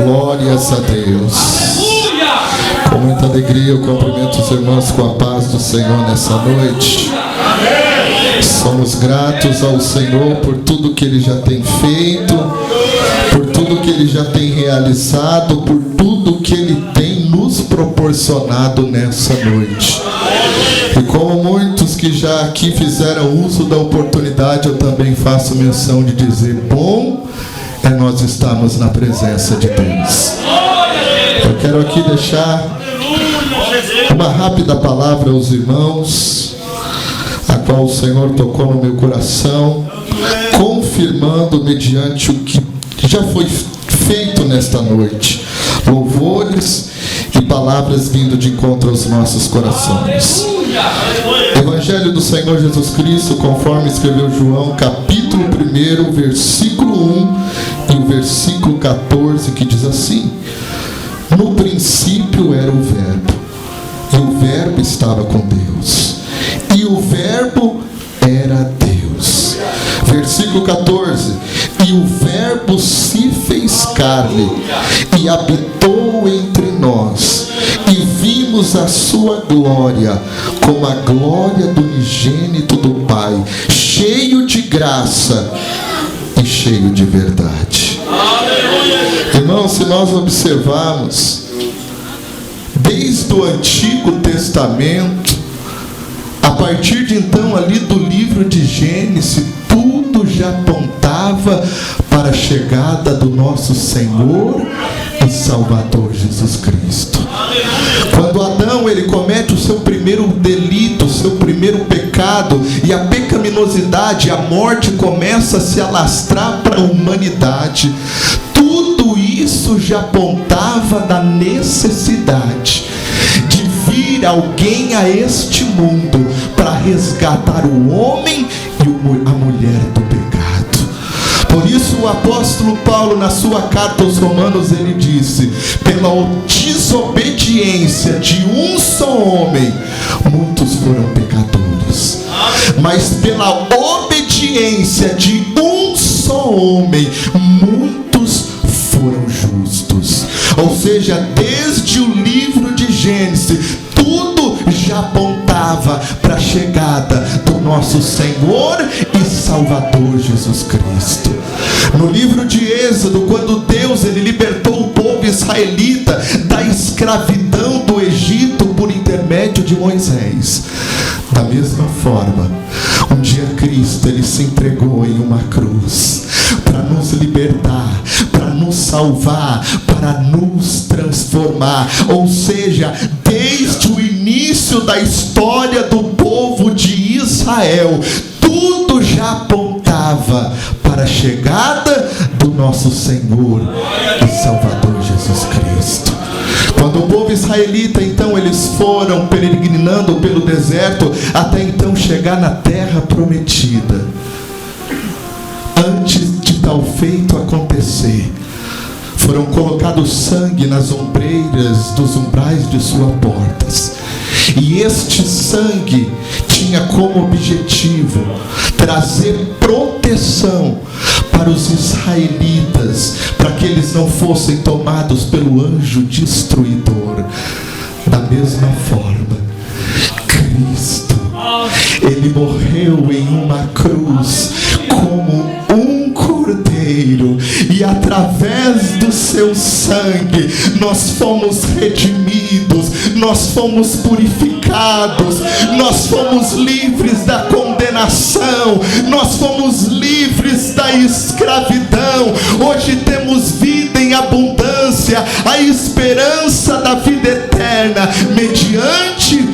Glórias a Deus. Com muita alegria eu cumprimento os irmãos com a paz do Senhor nessa noite. Somos gratos ao Senhor por tudo que Ele já tem feito, por tudo que Ele já tem realizado, por tudo que Ele tem nos proporcionado nessa noite. E como muitos que já aqui fizeram uso da oportunidade, eu também faço menção de dizer: bom é nós estarmos na presença de Deus. Eu quero aqui deixar uma rápida palavra aos irmãos, a qual o Senhor tocou no meu coração, confirmando mediante o que já foi feito nesta noite, louvores e palavras vindo de encontro aos nossos corações. Evangelho do Senhor Jesus Cristo, conforme escreveu João, capítulo 1, versículo 1 e o versículo 14, que diz assim: no princípio era o Verbo, e o Verbo estava com Deus, e o Verbo era Deus. Versículo 14: e o Verbo se fez carne e habitou entre nós, e vimos a sua glória, como a glória do unigênito do Pai, cheio de graça e cheio de verdade. Irmãos, se nós observarmos desde o Antigo Testamento, a partir de então ali do livro de Gênesis, tudo já apontava para a chegada do nosso Senhor e Salvador Jesus Cristo. Quando Adão ele comete o seu primeiro delito, o seu primeiro pecado, e a pecaminosidade, a morte começa a se alastrar para a humanidade, tudo isso já apontava da necessidade de vir alguém a este mundo para resgatar o homem e a mulher do pecado. Por isso o apóstolo Paulo, na sua carta aos Romanos, ele disse: pela desobediência de um só homem, muitos foram pecadores, mas pela obediência de um só homem, muitos foram justos. Ou seja, desde o livro de Gênesis, tudo já apontava para a chegada do nosso Senhor e Salvador Jesus Cristo. No livro de Êxodo, quando Deus ele libertou o povo israelita da escravidão do Egito por intermédio de Moisés, da mesma forma, um dia Cristo ele se entregou em uma cruz para nos libertar, para nos salvar, para nos transformar. Ou seja, desde o início da história do povo de Israel, tudo já apontava para a chegada do nosso Senhor e Salvador Jesus Cristo. Quando o povo israelita, então, eles foram peregrinando pelo deserto até então chegar na terra prometida. Antes de tal feito acontecer, foram colocados sangue nas ombreiras dos umbrais de suas portas. E este sangue tinha como objetivo trazer proteção para os israelitas, para que eles não fossem tomados pelo anjo destruidor. Da mesma forma, Cristo, ele morreu em uma cruz como um cordeiro, e através do seu sangue nós fomos redimidos, nós fomos purificados, nós fomos livres da condenação, nós fomos livres da escravidão. Hoje temos vida em abundância, a esperança da vida eterna, mediante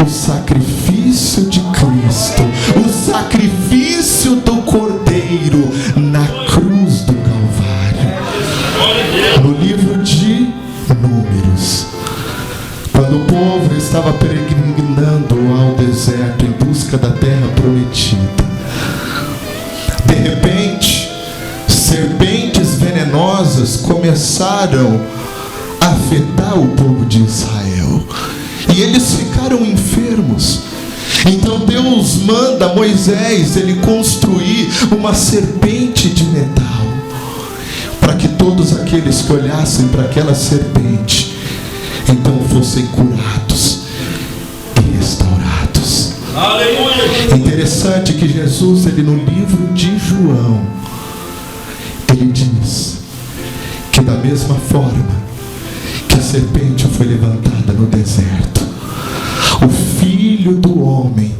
o sacrifício de Cristo, o sacrifício do Cordeiro na cruz do Calvário. No livro de Números, quando o povo estava peregrinando ao deserto em busca da terra prometida, de repente, serpentes venenosas começaram a afetar o povo de Israel, e eles ficaram enfermos. Então Deus manda Moisés ele construir uma serpente de metal, para que todos aqueles que olhassem para aquela serpente, então fossem curados e restaurados. Aleluia. Interessante que Jesus, ele no livro de João, ele diz que da mesma forma que a serpente foi levantada no deserto, o Filho do Homem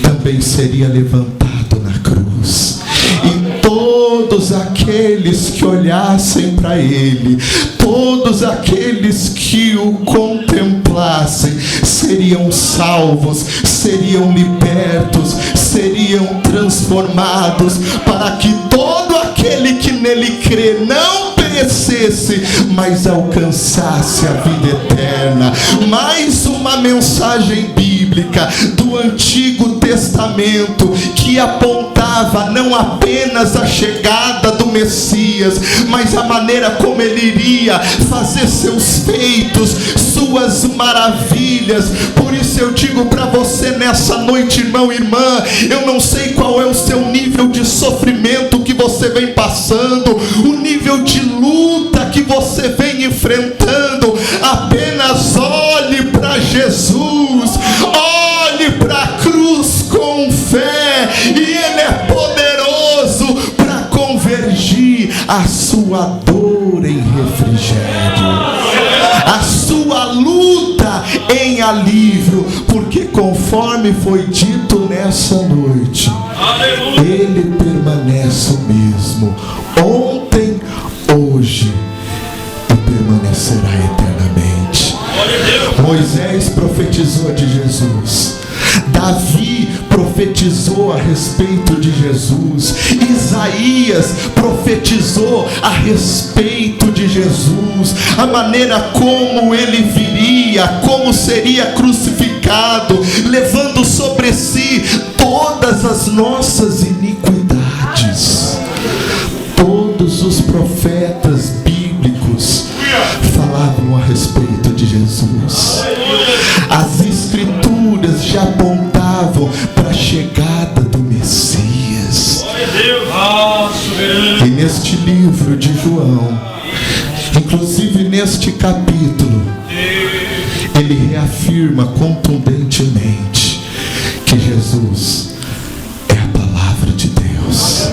também seria levantado na cruz. E todos aqueles que olhassem para Ele, todos aqueles que o contemplassem, seriam salvos, seriam libertos, seriam transformados, para que todo aquele que nele crê não perecesse, mas alcançasse a vida eterna. Mais uma mensagem bíblica do Antigo Testamento que apontava não apenas a chegada do Messias, mas a maneira como ele iria fazer seus feitos, suas maravilhas. Por isso eu digo para você nessa noite, irmão e irmã, eu não sei qual é o seu nível de sofrimento que você vem passando, o nível de luta que você vem enfrentando. Apenas olhe para Jesus, olhe para a cruz com fé, e Ele é poderoso para convergir a sua dor em refrigério, a sua luta em alívio, porque conforme foi dito nessa noite, Ele permanece o mesmo, ontem, hoje e permanecerá eternamente. Moisés profetizou de Jesus, Davi profetizou a respeito de Jesus, Isaías profetizou a respeito de Jesus, a maneira como ele viria, como seria crucificado, levando sobre si todas as nossas iniquidades. Todos os profetas bíblicos falavam a respeito de Jesus. As escrituras já apontavam para a chegada do Messias. E neste livro de João, inclusive neste capítulo, ele reafirma contundentemente que Jesus é a palavra de Deus.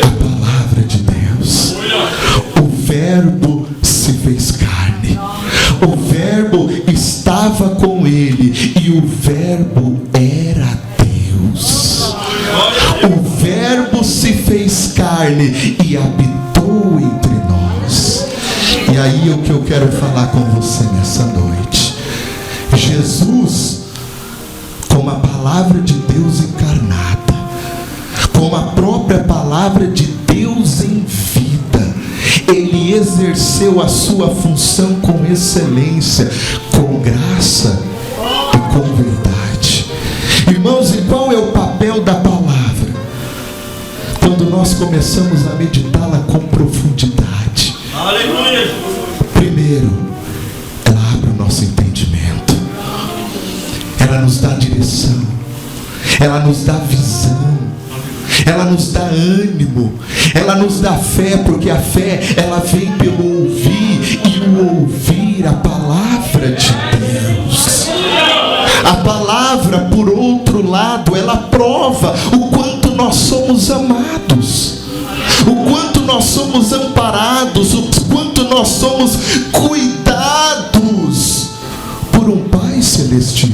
A palavra de Deus. O Verbo se fez carne. O Verbo estava com ele e o Verbo era Deus. O Verbo se fez carne e habitou entre nós. E aí o que eu quero falar com você nessa noite: Jesus, como a palavra de Deus encarnada, como a própria palavra de Deus em vida, ele exerceu a sua função com excelência, com graça e com verdade. Irmãos, e qual é o papel da palavra? Quando nós começamos a meditá-la com profundidade, aleluia. Primeiro, ela abre o nosso entendimento, ela nos dá direção, ela nos dá visão, ela nos dá ânimo, ela nos dá fé, porque a fé, ela vem pelo ouvir, e o ouvir a palavra de Deus. A palavra, por outro lado, ela prova o quanto nós somos amados, o quanto nós somos amparados, o quanto nós somos cuidados por um Pai Celestial.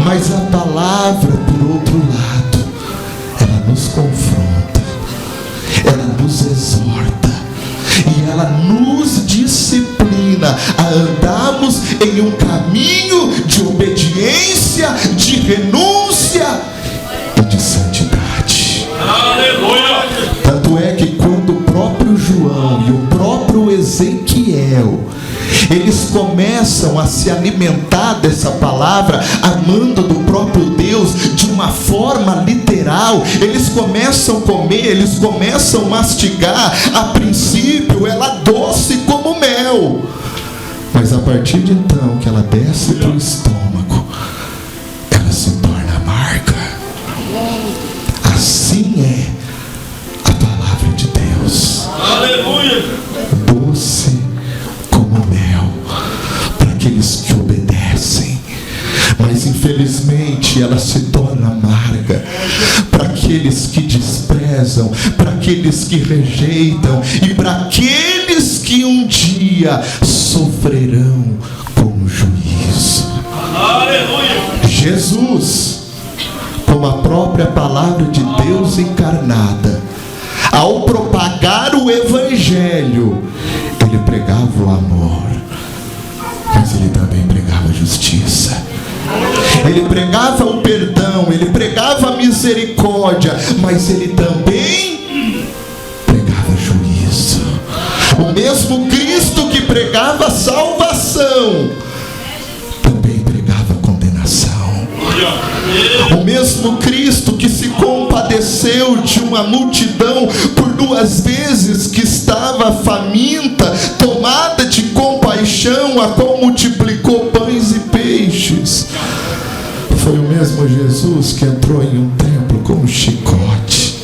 Mas a palavra, por outro lado, ela nos confronta, ela nos exorta e ela nos disciplina a andarmos em um caminho de obediência, de renúncia e de santidade. Aleluia. Tanto é que quando o próprio João e o próprio Ezequiel, eles começam a se alimentar dessa palavra, amando do próprio Deus de uma forma literal, eles começam a comer, eles começam a mastigar. A princípio ela doce como mel, mas a partir de então que ela desce para o estômago, ela se torna amarga. Assim é a palavra de Deus. doce como mel para aqueles que obedecem, mas infelizmente ela se torna amarga para aqueles que desprezam, para aqueles que rejeitam e para aqueles que um dia sofrerão com juízo. Jesus, como a própria palavra de Deus encarnada, ao propagar o Evangelho, ele pregava o amor, mas ele também pregava a justiça. Ele pregava o perdão, ele pregava a misericórdia, mas ele também pregava juízo. O mesmo Cristo que pregava a salvação, também pregava a condenação. O mesmo Cristo que se compadeceu de uma multidão por 2 vezes que estava faminta, tomada de compaixão, a qual multiplicou pães e peixes, foi o mesmo Jesus que entrou em um templo com um chicote,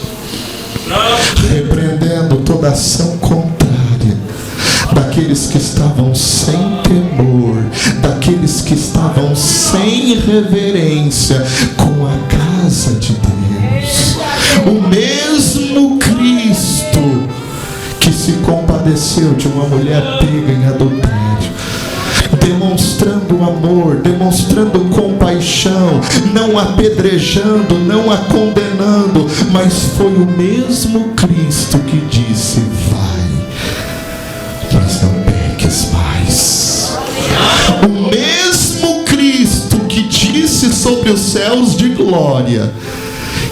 repreendendo toda ação contrária daqueles que estavam sem temor, daqueles que estavam sem reverência com a casa de Deus. O mesmo Cristo que se compadeceu de uma mulher pega em adultério, demonstrando amor, demonstrando compaixão, não apedrejando, não a condenando, mas foi o mesmo Cristo que disse: vai, mas não peques mais. O mesmo Cristo que disse sobre os céus de glória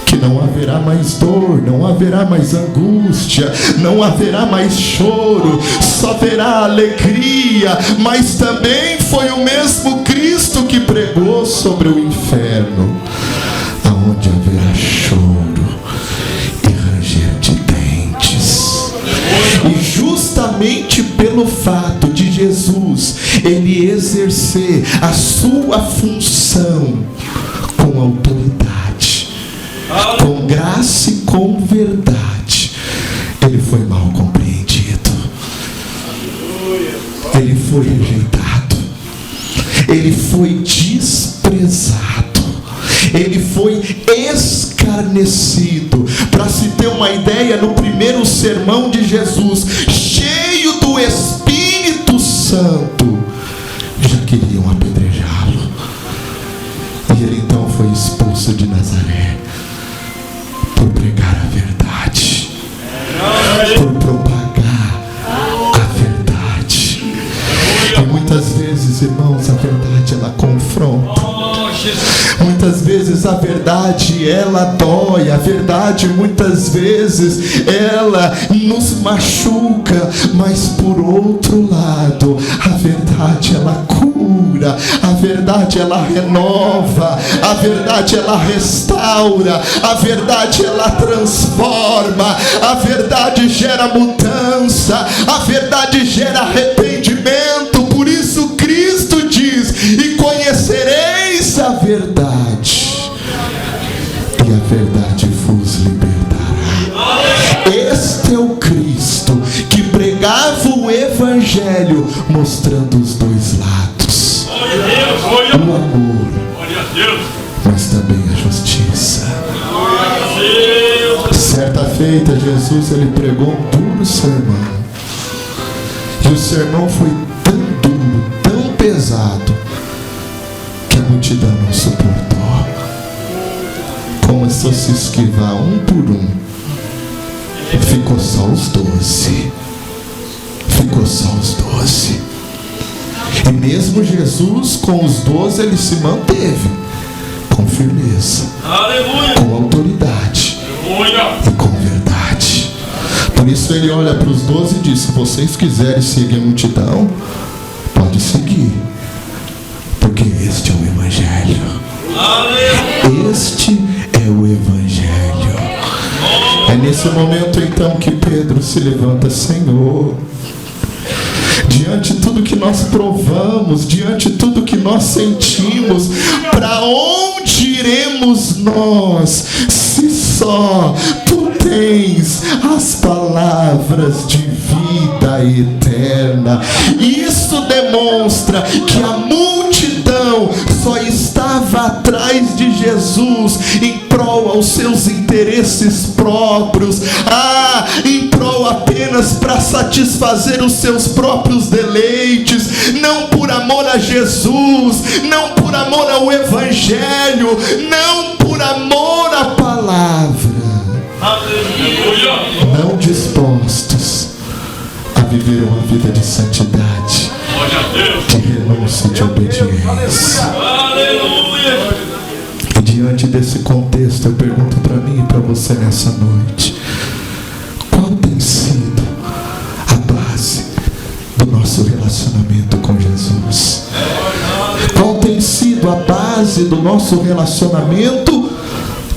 que não haverá mais dor, não haverá mais angústia, não haverá mais choro, só haverá alegria. Mas também foi o mesmo Cristo que pregou sobre o inferno, aonde haverá choro e ranger de dentes. E justamente pelo fato de Jesus ele exercer a sua função com autoridade, com graça e com verdade, ele foi mal compreendido, ele foi rejeitado, ele foi desprezado, ele foi escarnecido. Para se ter uma ideia, no primeiro sermão de Jesus, cheio do Espírito Santo, já queriam apedrejá-lo, e ele então foi expulso de Nazaré por pregar a verdade, por propagar a verdade. E muitas vezes, irmãos, a verdade ela confronta. Muitas vezes a verdade ela dói, a verdade muitas vezes ela nos machuca, mas por outro lado, a verdade ela cura, a verdade ela renova, a verdade ela restaura, a verdade ela transforma, a verdade gera mudança, a verdade gera arrependimento. Por isso Cristo diz: e conhecereis a verdade, e a verdade vos libertará. Este é o Cristo que pregava o Evangelho, mostrando os dois lados, o amor, mas também a justiça. Certa feita, Jesus ele pregou um duro sermão, e o sermão foi tão duro, tão pesado, que a multidão não suportou. Começou a se esquivar um por um, ficou só os 12. Ficou só os 12. E mesmo Jesus com os 12 ele se manteve com firmeza, com autoridade e com verdade. Por isso ele olha para os 12 e diz: se vocês quiserem seguir a multidão, pode seguir, porque este é o Evangelho. Este é o Evangelho. É nesse momento então que Pedro se levanta: Senhor, diante de tudo que nós provamos, diante de tudo que nós sentimos, para onde iremos nós, se só Tu detens as palavras de vida eterna. Isso demonstra que a multidão só estava atrás de Jesus em prol aos seus interesses próprios, em prol apenas para satisfazer os seus próprios deleites, não por amor a Jesus, não por amor ao Evangelho, não por amor à palavra. Não dispostos a viver uma vida de santidade, de renúncia e de obediência. E diante desse contexto, eu pergunto para mim e para você nessa noite: qual tem sido a base do nosso relacionamento com Jesus? Qual tem sido a base do nosso relacionamento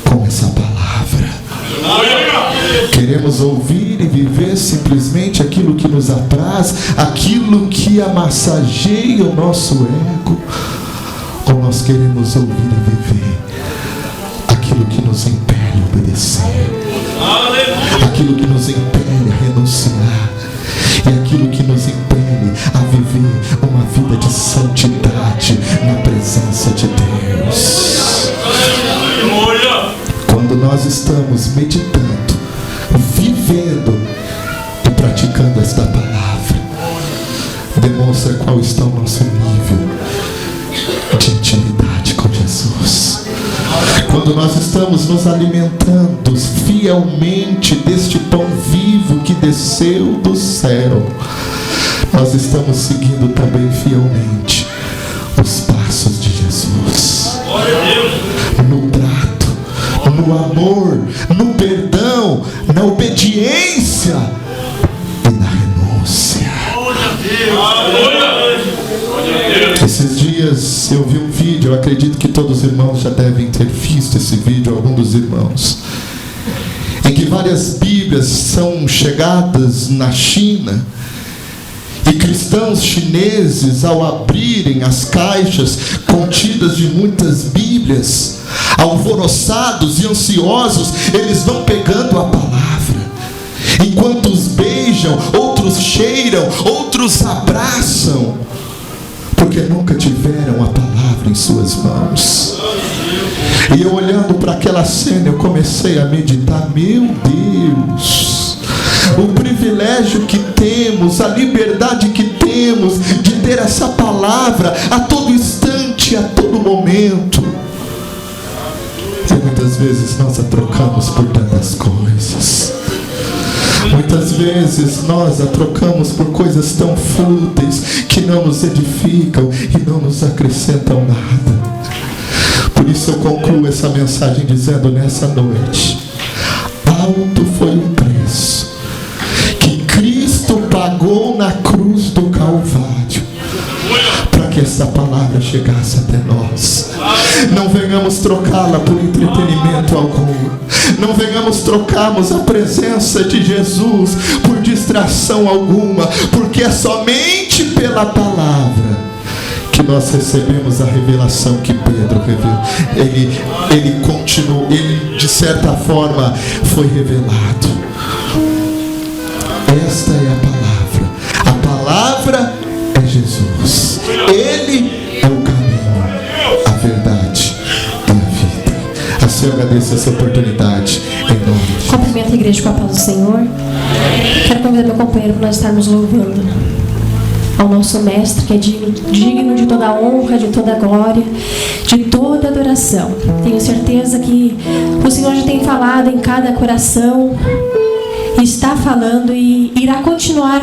com essa palavra? Queremos ouvir e viver simplesmente aquilo que nos apraz, aquilo que amassageia o nosso ego? Ou nós queremos ouvir e viver aquilo que nos impele a obedecer, aquilo que nos impele a renunciar, e aquilo que nos impele a viver uma vida de santidade na presença de Deus? Quando nós estamos meditando, vivendo e praticando esta palavra, demonstra qual está o nosso nível de intimidade com Jesus. Quando nós estamos nos alimentando fielmente deste pão vivo que desceu do céu, nós estamos seguindo também fielmente os passos de Jesus. No trato, no amor, no perdão, na obediência e na renúncia. Esses dias eu vi um vídeo, eu acredito que todos os irmãos já devem ter visto esse vídeo, algum dos irmãos, em que várias Bíblias são chegadas na China, e cristãos chineses, ao abrirem as caixas contidas de muitas Bíblias, alvoroçados e ansiosos, eles vão pegando a palavra. Enquanto os beijam, outros cheiram, outros abraçam, porque nunca tiveram a palavra em suas mãos. E eu, olhando para aquela cena, eu comecei a meditar: meu Deus, o privilégio que temos, a liberdade que temos de ter essa palavra a todo instante, a todo momento. E muitas vezes nós a trocamos por tantas coisas. Muitas vezes nós a trocamos por coisas tão fúteis que não nos edificam e não nos acrescentam nada. Por isso eu concluo essa mensagem dizendo nessa noite: alto foi o preço que Cristo pagou na cruz do Calvário para que essa palavra chegasse até nós. Não venhamos trocá-la por entretenimento algum. Não venhamos trocarmos a presença de Jesus por distração alguma, porque é somente pela palavra que nós recebemos a revelação que Pedro revelou. Ele continuou, ele de certa forma foi revelado. Esta é a palavra é Jesus. Ele é o caminho, a verdade e a vida. Assim eu agradeço essa oportunidade em nome de Jesus. Cumprimento a igreja com a paz do Senhor. Quero convidar meu companheiro para nós estarmos louvando ao nosso mestre, que é digno de toda a honra, de toda a glória, de toda a adoração. Tenho certeza que o Senhor já tem falado em cada coração, está falando e irá continuar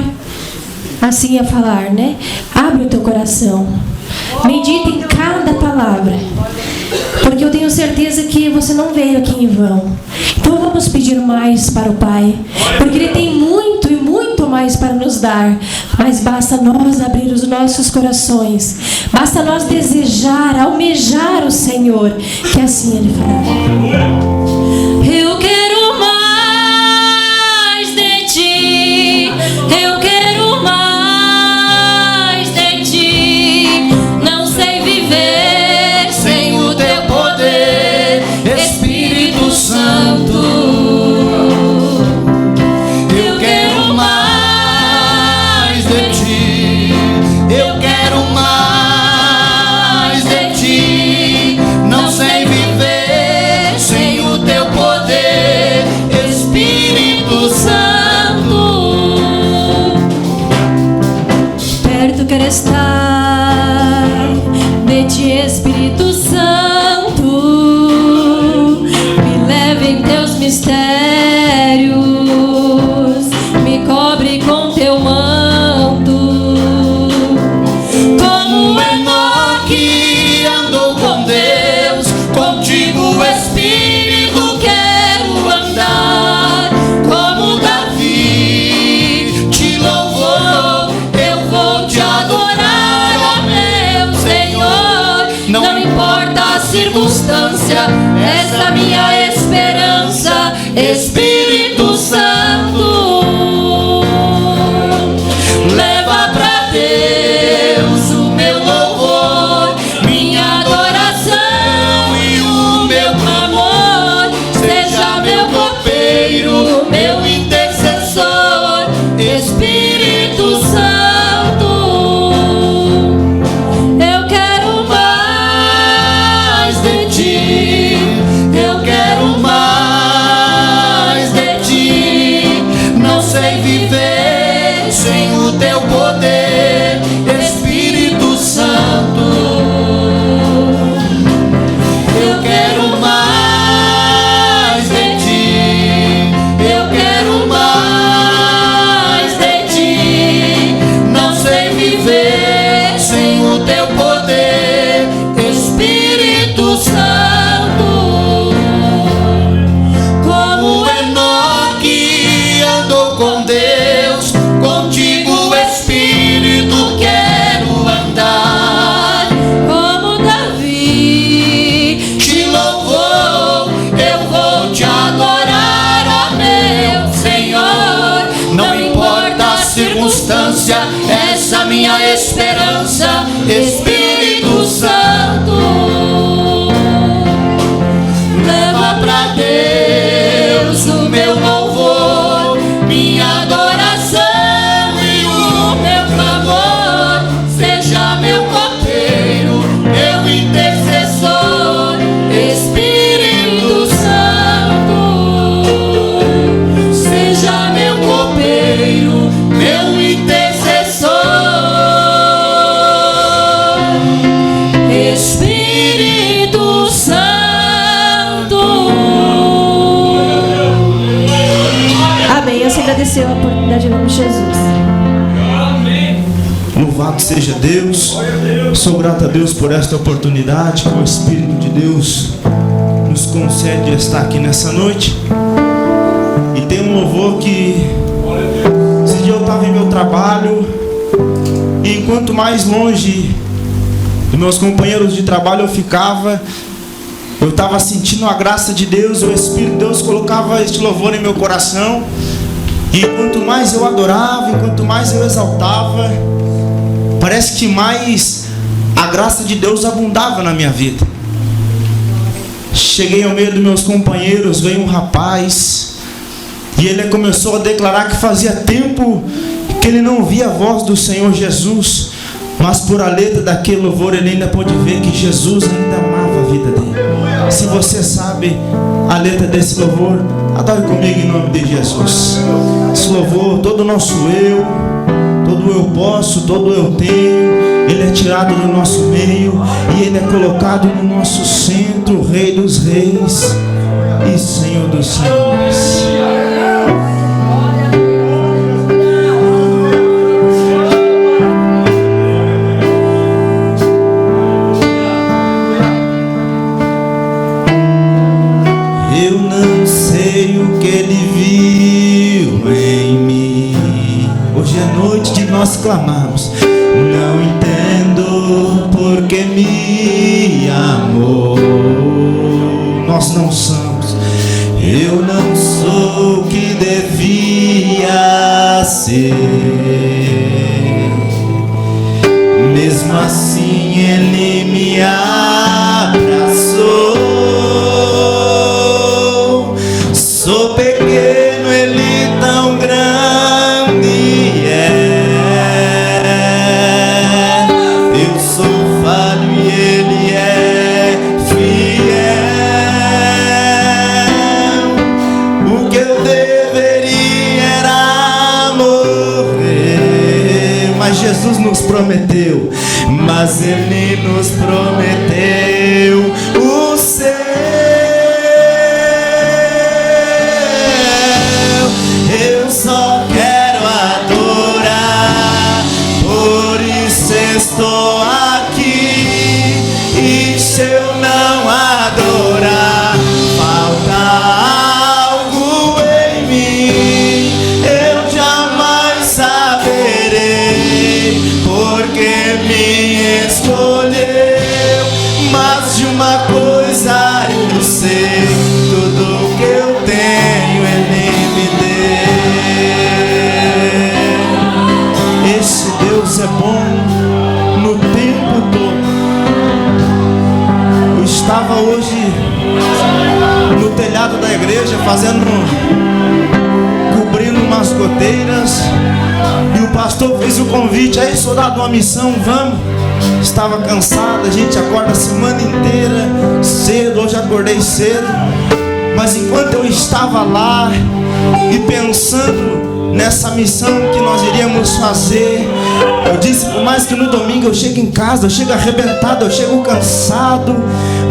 assim a falar, né? Abre o teu coração, medita em cada palavra, porque eu tenho certeza que você não veio aqui em vão. Então vamos pedir mais para o Pai, porque Ele tem muito e muito mais para nos dar. Mas basta nós abrir os nossos corações, basta nós desejar, almejar o Senhor, que assim Ele fará. Eu quero mais de Ti, eu quero mais de Ti. Não sei viver sem o Teu poder, Espírito Santo. de ti. Eu quero mais de ti. Não sei viver sem o teu poder, Espírito Santo. Perto quero estar de ti, Espírito Santo. Me leve em teus mistérios, me cobre com teu manto. Como Enoque andou com Deus, contigo, Espírito, quero andar. Como Davi te louvou, eu vou te adorar, ó meu Senhor. Não importa a circunstância, essa minha esperança, Espírito Santo. Leva pra Deus o meu louvor, minha adoração e o meu clamor. Seja meu copeiro, meu intercessor, Espírito Santo. Eu quero mais de ti, eu quero mais de ti. Não sei viver sem o teu poder, Espírito Santo. Eu quero mais de ti, eu quero mais de ti. Não sei viver sem o teu poder, Espírito Santo. Como Enoque andou com Deus, contigo, Espírito, quero andar. Como Davi Te louvou, eu vou te adorar, ó meu Senhor. Não importa a circunstância, essa minha esperança, Espírito Santo. Leva pra Deus o meu louvor, minha adoração e o meu clamor. Seja meu copeiro, meu intercessor, Espírito Santo. Seja meu copeiro, meu intercessor, Espírito Santo. Amém. Eu se agradeceu a oportunidade em nome de Jesus. Louvado seja Deus. Sou grato a Deus por esta oportunidade que o Espírito de Deus nos concede estar aqui nessa noite. E tem um louvor que esse dia eu estava em meu trabalho, e enquanto mais longe dos meus companheiros de trabalho eu ficava, eu estava sentindo a graça de Deus. O Espírito de Deus colocava este louvor em meu coração. E quanto mais eu adorava, enquanto mais eu exaltava, parece que mais a graça de Deus abundava na minha vida. Cheguei ao meio dos meus companheiros, veio um rapaz, e ele começou a declarar que fazia tempo que ele não ouvia a voz do Senhor Jesus, mas por a letra daquele louvor ele ainda pôde ver que Jesus ainda amava a vida dele. Se você sabe a letra desse louvor, adore comigo em nome de Jesus. Esse louvor, todo o nosso eu, todo eu posso, todo eu tenho, ele é tirado do nosso meio e ele é colocado no nosso centro, Rei dos Reis e Senhor dos Senhores. Eu não sei o que ele viu em mim. Hoje é noite de nós clamarmos. Não entendo porque me amou. Nós não somos. Eu não sou o que devia ser. Mesmo assim ele me abraçou. Sou pequeno, ele tão grande é. Mas Jesus nos prometeu, mas Ele nos prometeu o céu. Eu só quero adorar, por isso estou aqui. E se eu não adorar, falta algo em mim, eu jamais saberei, porque me escolheu. Mas de uma coisa eu sei, tudo que eu tenho Ele me deu. Esse Deus é bom no tempo todo. Eu estava hoje no telhado da igreja cobrindo umas goteiras, e o pastor fez o convite: aí, soldado, uma missão, vamos. Estava cansado, a gente acorda a semana inteira cedo, hoje acordei cedo. Mas enquanto eu estava lá e pensando nessa missão que nós iríamos fazer, eu disse: por mais que no domingo eu chegue em casa, eu chego arrebentado, eu chego cansado,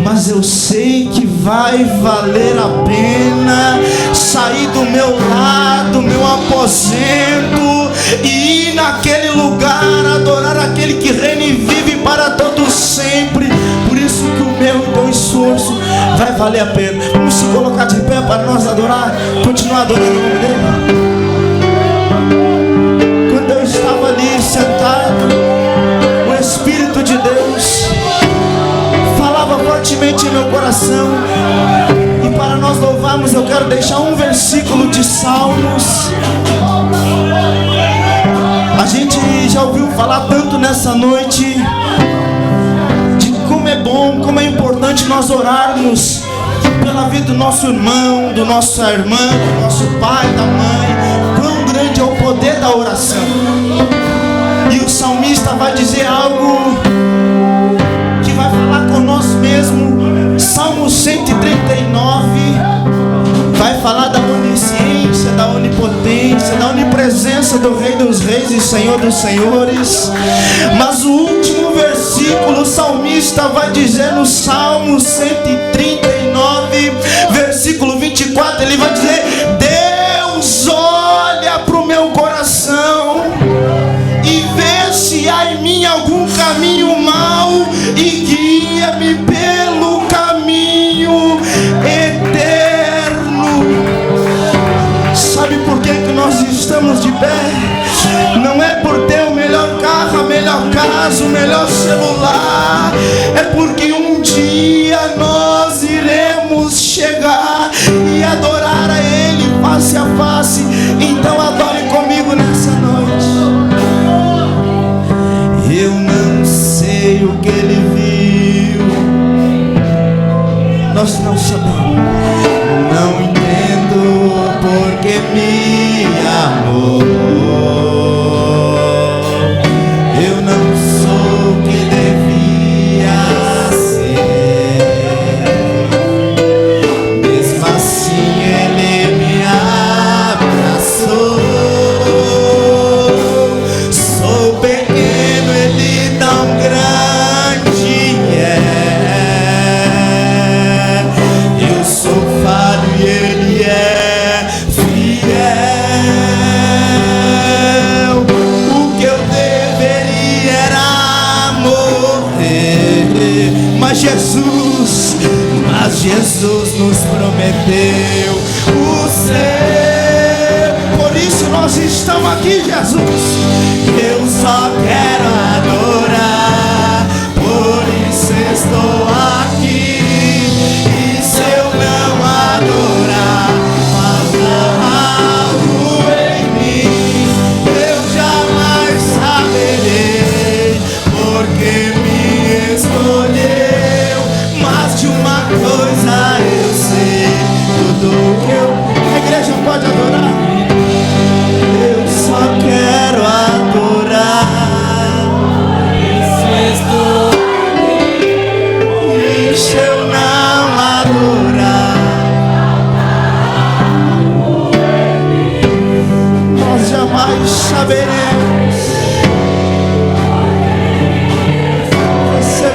mas eu sei que vai valer a pena sair do meu lar, do meu aposento, e ir naquele lugar adorar aquele que reina e vive para todo sempre. Por isso que o meu e teu esforço vai valer a pena. Vamos se colocar de pé para nós adorar, continuar adorando o nome dele. Quando eu estava ali sentado, o Espírito de Deus falava fortemente em meu coração. E para nós louvarmos, eu quero deixar um versículo de Salmos. A gente já ouviu falar tanto nessa noite de como é bom, como é importante nós orarmos pela vida do nosso irmão, do nossa irmã, do nosso pai, da mãe. Quão grande é o poder da oração. E o salmista vai dizer algo que vai falar com nós mesmos. Salmo 139 vai falar da onisciência, da onipotência, da onipresença do Rei dos Reis e Senhor dos Senhores. Mas o último versículo, o salmista vai dizer no Salmo 139, versículo 24, ele vai dizer: Deus olha para o meu coração e vê se há em mim algum caminho mau e guia-me pelo caminho eterno. Sabe por que nós estamos de pé? Não é por ter o melhor carro, a melhor casa, o melhor celular. É porque um dia nós iremos chegar e adorar a Ele face a face. Então adore comigo nessa noite. Eu não sei o que Ele viu, nós não sabemos. Não entendo porque me amou. Eu não sou o que devia ser, mesmo assim Ele me abraçou. Sou pequeno, Ele tão grande é. Eu sou falho e Ele é fiel. O que eu deveria era morrer, mas Jesus nos prometeu o céu. Por isso nós estamos aqui, Jesus. Eu só quero adorar, por isso estou aqui. E se eu não adorar, falta algo em mim, eu jamais saberei, porque me escolheu. Mas de uma coisa eu sei, tudo que a igreja pode adorar. Eu só quero adorar.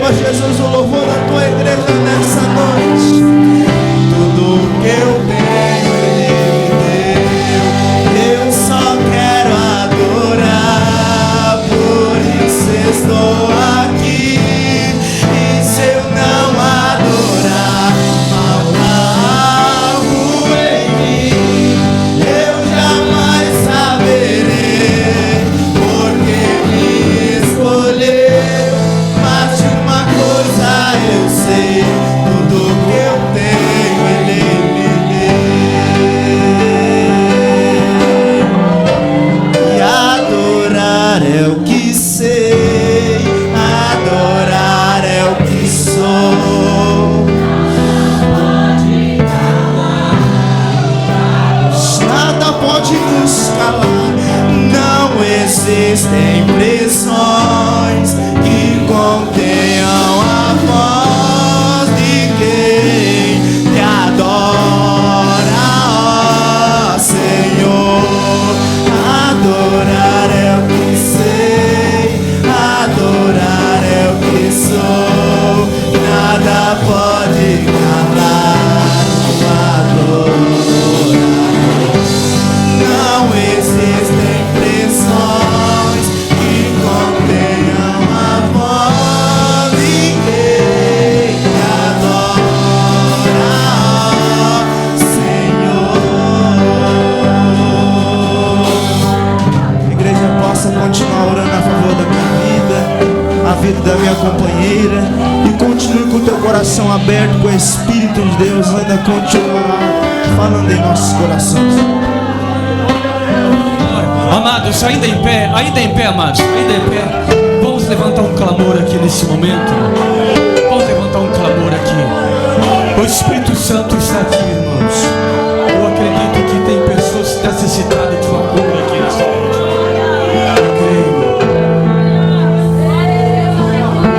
Receba, Jesus, o louvor da tua igreja nessa noite. Tudo que eu tenho Ele me deu. Eu só quero adorar, por isso estou aqui. E se eu não adorar, algo em mim eu jamais saberei, porque me escolheu. Mas de uma coisa eu sei, tudo que eu tenho Ele me deu. E adorar é o que sei, adorar é o que sou. Nada pode nos calar. Não existem prisões que contenham a voz de quem te adora, ó Senhor. Adorar é o que sei, adorar é o que sou. Nada pode calar o adorar. Não existem prisões que contenham a voz de quem te adora, ó Senhor. Que a igreja possa continuar orando a favor da minha vida, a vida da minha companheira, e continue com o teu coração aberto, com o Espírito de Deus ainda continuará falando em nossos corações. Amados, ainda em pé, amados, ainda em pé. Vamos levantar um clamor aqui nesse momento. Vamos levantar um clamor aqui. O Espírito Santo está aqui, irmãos. Eu acredito que tem pessoas necessitadas de uma cura aqui nessa noite. Eu creio.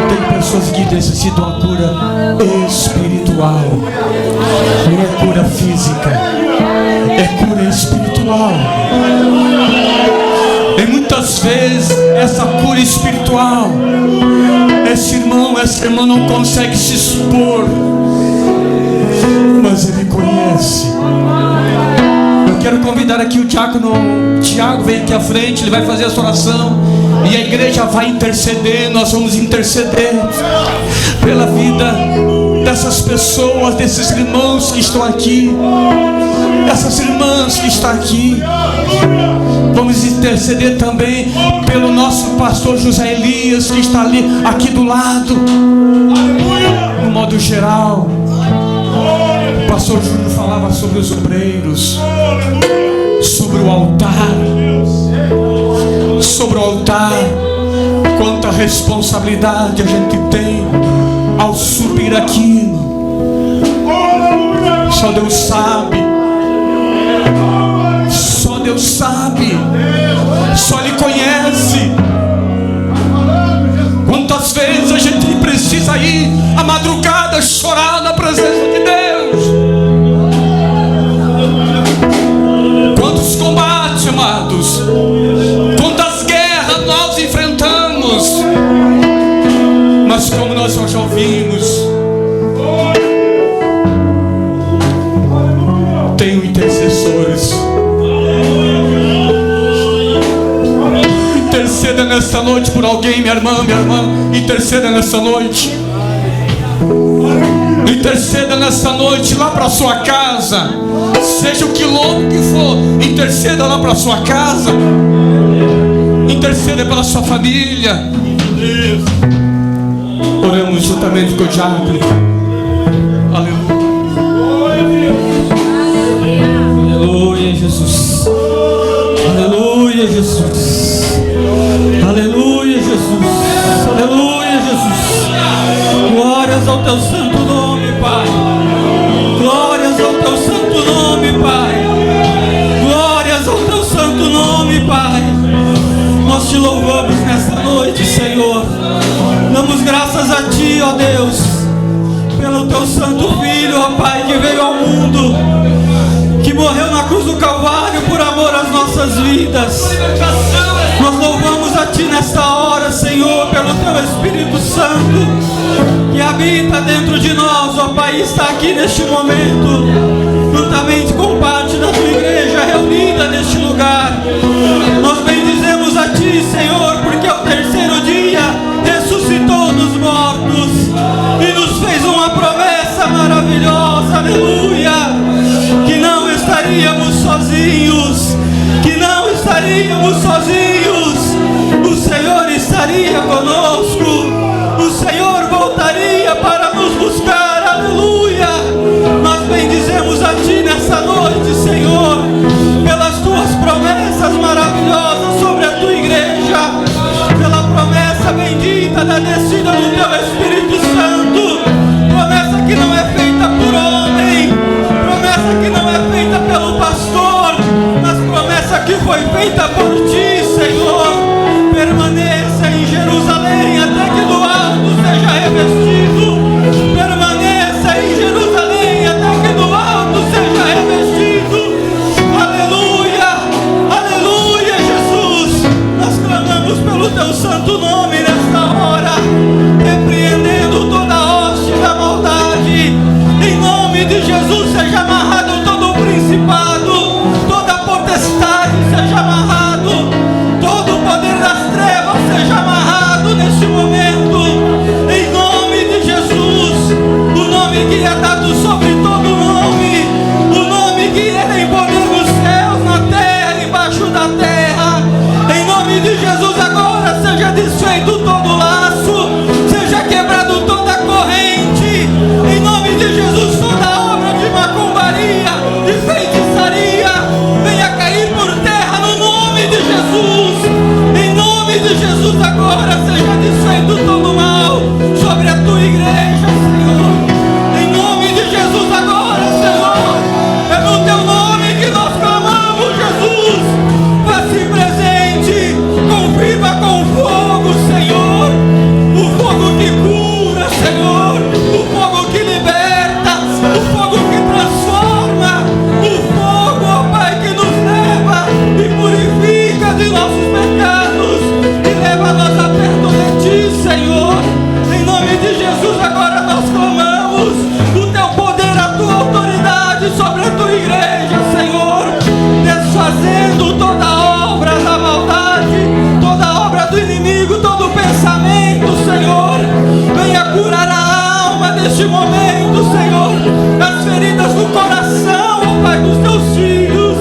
Tem pessoas que necessitam de uma cura espiritual. Não é cura física, é cura espiritual. E muitas vezes essa cura espiritual, esse irmão, essa irmã não consegue se expor, mas ele conhece. Eu quero convidar aqui o diácono Tiago, vem aqui à frente, ele vai fazer essa oração e a igreja vai interceder. Nós vamos interceder pela vida dessas pessoas, desses irmãos que estão aqui, essas irmãs que estão aqui. Vamos interceder também pelo nosso pastor José Elias, que está ali, aqui do lado. No modo geral, o pastor Júnior falava sobre os obreiros, sobre o altar, sobre o altar. Quanta responsabilidade a gente tem ao subir aqui. Só Deus sabe. Só Deus sabe. Só Ele conhece. Quantas vezes a gente precisa ir à madrugada chorar na presença de Deus. Quantos combates, amados. Quantas guerras nós enfrentamos. Mas como nós já ouvimos, tenho intercessores. Interceda nesta noite por alguém, minha irmã, interceda nesta noite. Interceda nesta noite lá para sua casa, seja o quilômetro que for, interceda lá para sua casa, interceda pela sua família. Oramos juntamente com o diácono. Aleluia. Aleluia, Jesus. Aleluia, Jesus. Aleluia, Jesus. Aleluia, Jesus. Glórias ao teu santo nome, Pai. Glórias ao teu santo nome, Pai. Glórias ao teu santo nome, Pai. Nós te louvamos nesta noite, Senhor. Damos graças a Ti, ó Deus, pelo Teu Santo Filho, ó Pai, que veio ao mundo, que morreu na cruz do Calvário por amor às nossas vidas. Nós louvamos a Ti nesta hora, Senhor, pelo Teu Espírito Santo que habita dentro de nós, ó Pai, está aqui neste momento, juntamente com parte da Tua igreja reunida neste lugar. Nós bendizemos a Ti, Senhor, porque ao terceiro dia ressuscitou dos mortos e nos fez uma promessa maravilhosa, aleluia, que não estaríamos sozinhos, que não estaríamos sozinhos, o Senhor estaria conosco, o Senhor voltaria para nos buscar, aleluia. Nós bendizemos a Ti nessa noite, Senhor, pelas Tuas promessas maravilhosas sobre a Tua igreja, pela promessa bendita da descida do Teu Espírito Santo, promessa que não é feita por homem, promessa que não é feita pelo pastor, mas promessa que foi feita por Ti, Senhor. Permaneça em Jerusalém até que do alto seja revestido. Permaneça em Jerusalém até que do alto seja revestido. Aleluia, aleluia, Jesus. Nós clamamos pelo Teu santo nome nesta hora, repreendendo toda a hoste da maldade. Em nome de Jesus seja amarrado todo o principado, toda a potestade seja amarrado, todo o poder das trevas seja amarrado neste momento, em nome de Jesus, o nome que é dado sobre todo nome, o nome que tem poder nos céus, na terra, embaixo da terra. Em nome de Jesus agora seja desfeito todo laço, seja quebrado toda corrente, em nome de Jesus toda obra de macumbaria, de feitiçaria, venha cair por terra no nome de Jesus. Em nome de Jesus agora seja desfeito todo mal sobre a Tua igreja, Senhor. Em nome de Jesus agora, Senhor, é no Teu nome que nós clamamos, Jesus. Faça-se presente, confirma com fogo, Senhor, o fogo que cura, Senhor, o fogo que liberta, o fogo que transforma, o fogo, ó Pai, que nos leva e purifica de nossos pecados e leva-nos a perto de Ti, Senhor. Em nome de Jesus agora nós clamamos o Teu poder, a Tua autoridade sobre a Tua igreja, Senhor, desfazendo toda obra da maldade, toda obra do inimigo, todo pensamento, Senhor. Venha curar a alma neste momento, Senhor, as feridas do coração, ó Pai, dos Teus filhos,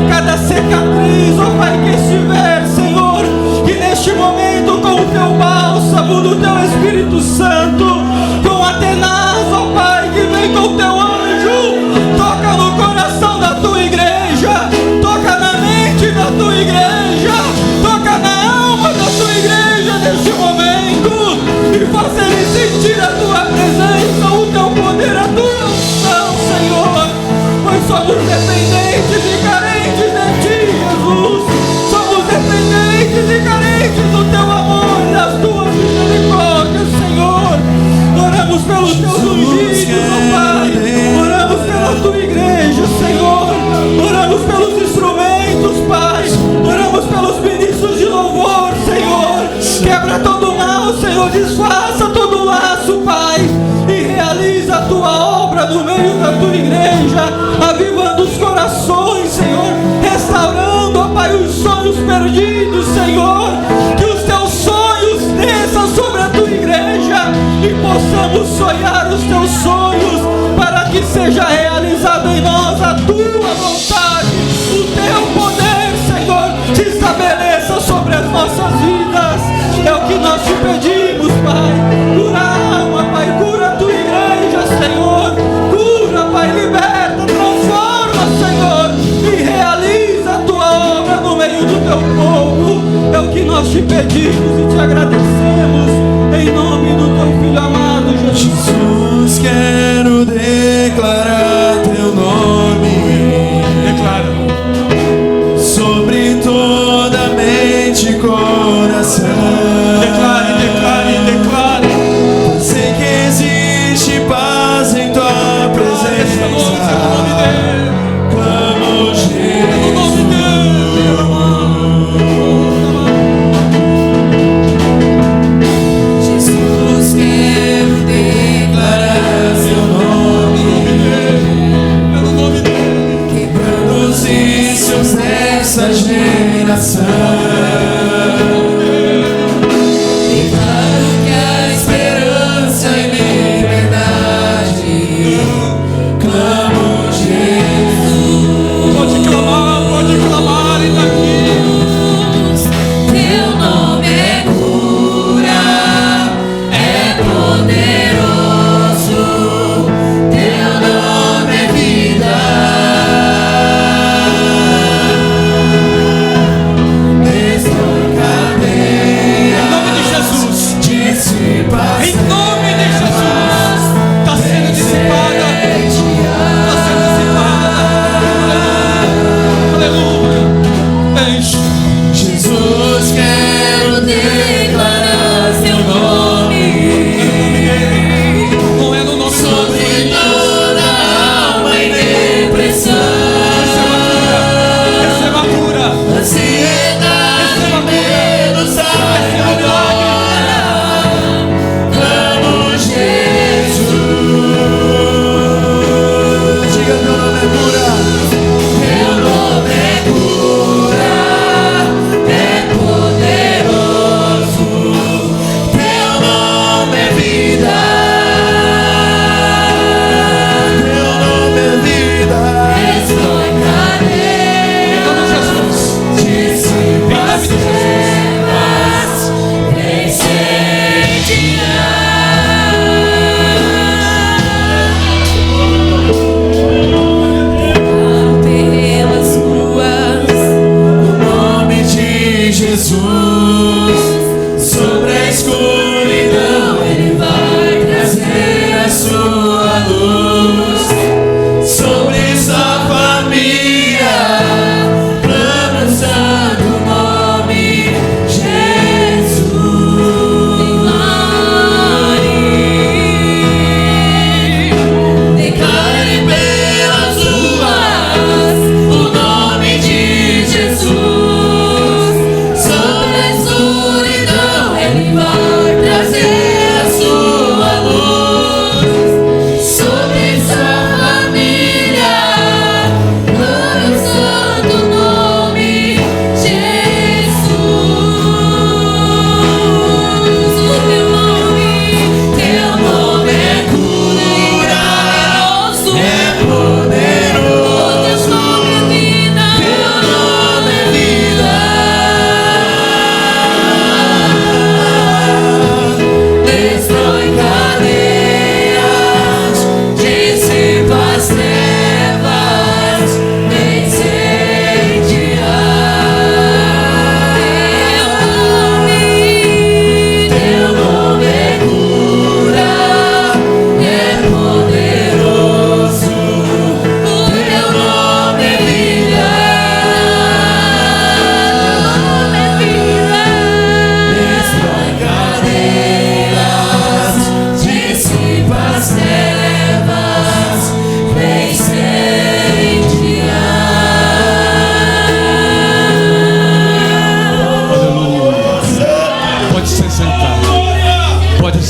cada cicatriz, ó Pai, que estiver, Senhor, que neste momento com o Teu bálsamo do Teu Espírito Santo, com a tenaz, ó Pai, que vem com o Teu anjo, toca no coração da Tua igreja, toca na mente da Tua igreja, toca na alma da Tua igreja neste momento e faça eles sentir a Tua presença, o Teu poder, a Tua unção, Senhor, pois somos dependentes e carentes de Ti, Jesus. Somos dependentes e carentes do Teu amor e das Tuas misericórdias, Senhor. Oramos pelos Teus ungidos, ó Pai. Oramos pela Tua igreja, Senhor. Oramos pelos instrumentos, Pai. Oramos pelos ministros de louvor, Senhor. Quebra todo o mal, Senhor. Desfaça todo o laço, Pai. E realiza a Tua obra no meio da Tua igreja, avivando os corações, Senhor. Restaurando, ó Pai, os sonhos perdidos, Senhor. Que os Teus sonhos desçam sobre a Tua igreja e possamos sonhar os Teus sonhos, para que seja realizado em nós a Tua vontade, o Teu poder, Senhor, se estabeleça sobre as nossas vidas. É o que nós Te pedimos, Pai. Cura a alma, Pai, cura a Tua igreja, Senhor. Cura, Pai, liberta, transforma, Senhor, e realiza a Tua obra no meio do Teu povo. É o que nós Te pedimos e Te agradecemos, em nome do Teu Filho amado, Jesus. Jesus, quero declarar Teu nome. Declara. Sobre toda mente e coração. Declare, declare, declare. Sei que existe paz em Tua presença. No nome dele. Clamo Jesus. No nome dele.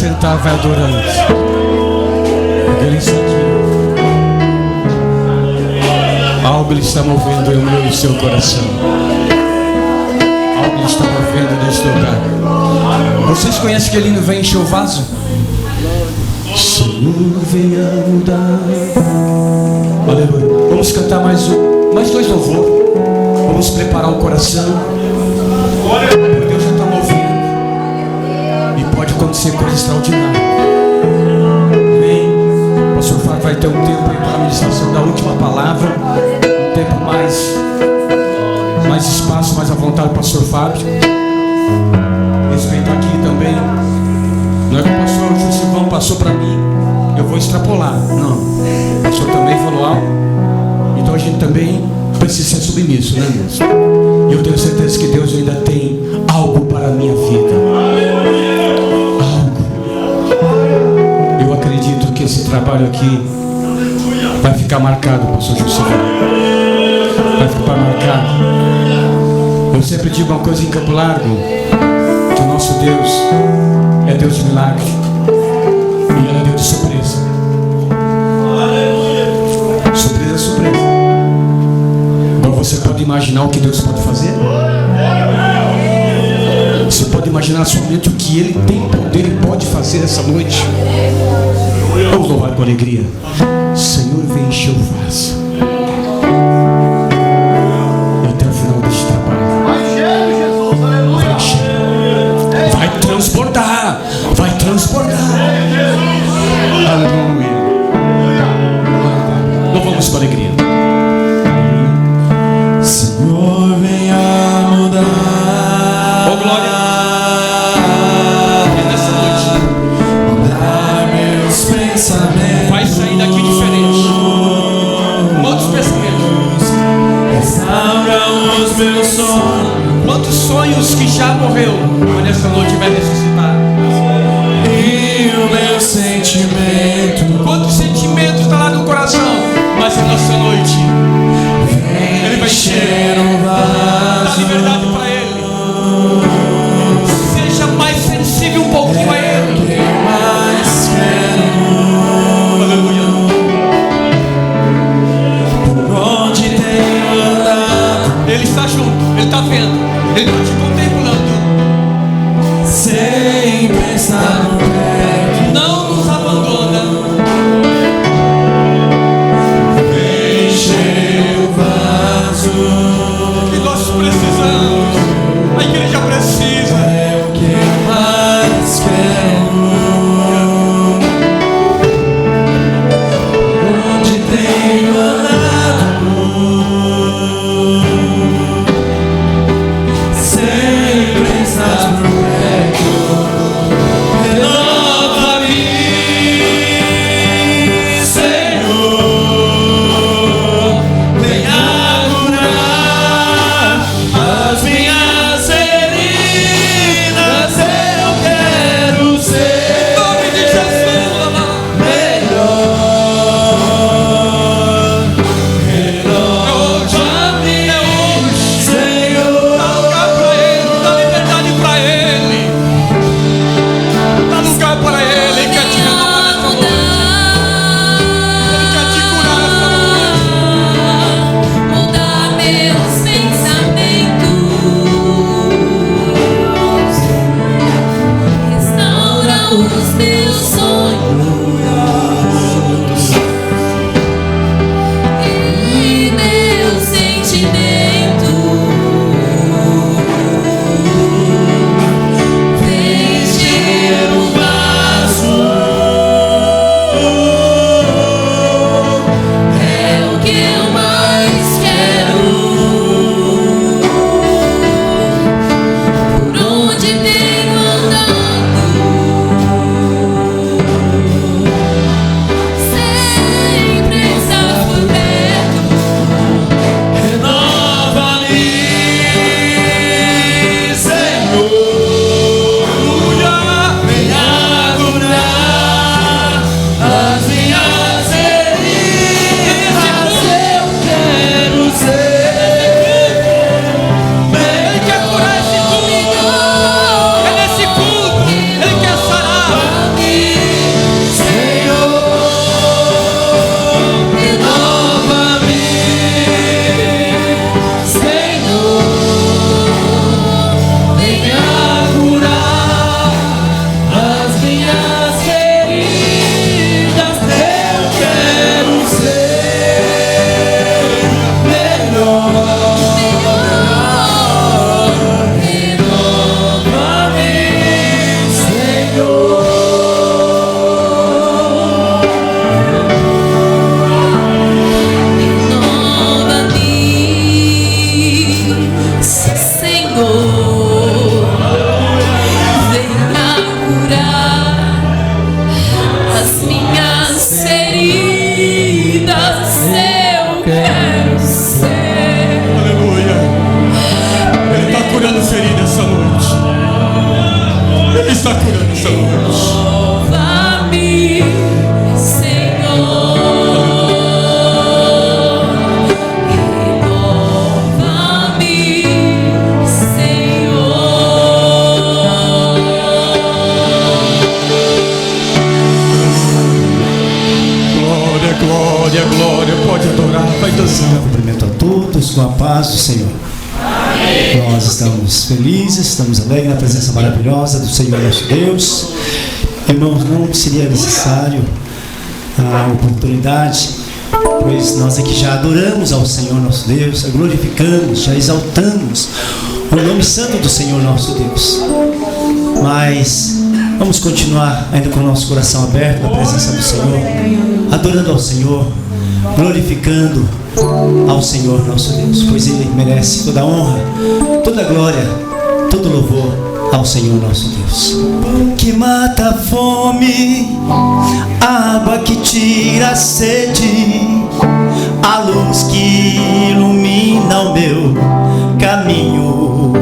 sentar, vai adorando. Aquele instantinho. Algo Ele está movendo em meu e seu coração. Algo Ele está movendo neste lugar. Vocês conhecem que Ele não vem encher o vaso? Senhor, venha mudar. Aleluia. Vamos cantar mais dois louvores. Vamos preparar o coração. Deus já está movendo. E pode acontecer coisa extraordinária. Amém. O pastor Fábio vai ter um tempo aí para a ministração da última palavra. Um tempo mais espaço, mais à vontade, pastor Fábio. Respeito aqui também. Não é que o pastor Júlio Silvão passou para mim, eu vou extrapolar. Não. O pastor também falou algo. Então a gente também precisa ser submisso, né, Deus? E eu tenho certeza que Deus ainda tem algo para a minha vida. Algo. Eu acredito que esse trabalho aqui vai ficar marcado, pastor Júlio Silvão. Vai ficar marcado. Eu sempre digo uma coisa em Campo Largo, que o nosso Deus é Deus de milagre e Ele é Deus de surpresa. Surpresa, surpresa. Agora você pode imaginar o que Deus pode fazer? Você pode imaginar na sua mente o que Ele tem poder e pode fazer essa noite? Vamos louvar com alegria. Senhor, vem encher o vaso. Transportar, vai transportar. Aleluia. Louvamos com alegria. Senhor, venha mudar. Oh, glória. É nessa noite. Mudar meus pensamentos. Vai sair daqui diferente. Quantos pensamentos? Restaura os meus sonhos. Quantos sonhos que já morreu, mas nessa noite vai ressuscitar. E o meu sentimento. Quantos sentimentos está lá no coração, mas nessa noite Ele vai encher. Dá liberdade para Ele. Seja mais sensível um pouquinho a Ele. O que mais quero? Aleluia. Por onde tenho andado? Ele está junto, Ele está vendo, Ele está te contemplando. Sempre está no pé. Não nos abandona. Encher o vaso. Que nós precisamos. A igreja precisa. É o que mais quero. Onde tenho andado, sempre estás por perto. Renova-me, Senhor. Venha curar as minhas feridas. Eu quero ser Em nome de Jesus, melhor. Renova-me, Senhor. dá lugar para Ele, dá liberdade para Ele. Dá lugar para Ele, Ele quer te renovar nessa noite. Ele quer te curar nessa noite. Mudar meus pensamentos, restaura os meus sonhos e meus sentimentos. Vem encher o vaso. É o que eu mais quero. Por onde tenho andado, nessa noite. Renova-me, Senhor. Renova-me, Senhor. Glória, glória, glória. Pode adorar, vai dançando. Cumprimento a todos com a paz do Senhor. Nós estamos felizes, estamos alegres na presença maravilhosa do Senhor nosso Deus. Irmãos, não seria necessário a oportunidade, pois nós aqui já adoramos ao Senhor nosso Deus, já glorificamos, já exaltamos o nome santo do Senhor nosso Deus. Mas vamos continuar ainda com o nosso coração aberto na presença do Senhor, adorando ao Senhor, glorificando ao Senhor nosso Deus, pois Ele merece toda a honra, toda a glória, todo louvor ao Senhor nosso Deus. Pão que mata a fome, água que tira a sede, a luz que ilumina o meu caminho,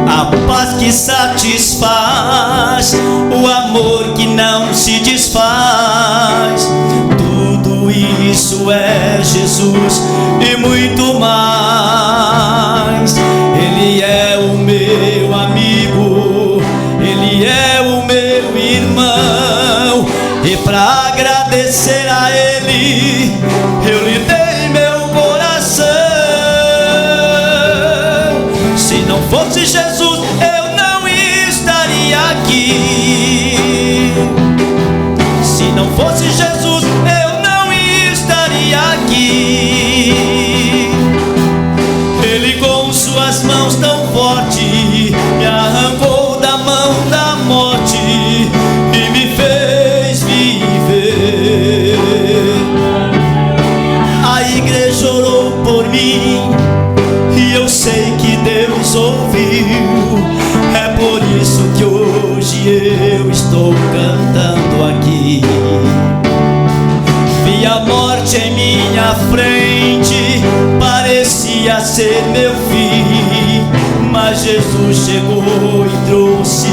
a paz que satisfaz, o amor que não se desfaz. Tudo isso é Jesus e muito mais. Ele é o meu amigo, Ele é o meu irmão, e para agradecer a Ele eu lhe dei meu coração. Se não fosse Jesus eu não estaria aqui. Se não fosse Jesus eu não estaria aqui. Ele com suas mãos tão fortes me arrancou da mão da morte e me fez viver. A igreja orou por mim e eu sei que Deus ouviu. É por isso que hoje eu estou cantando aqui. Vi a morte em minha frente, parecia ser meu fim, mas Jesus chegou e trouxe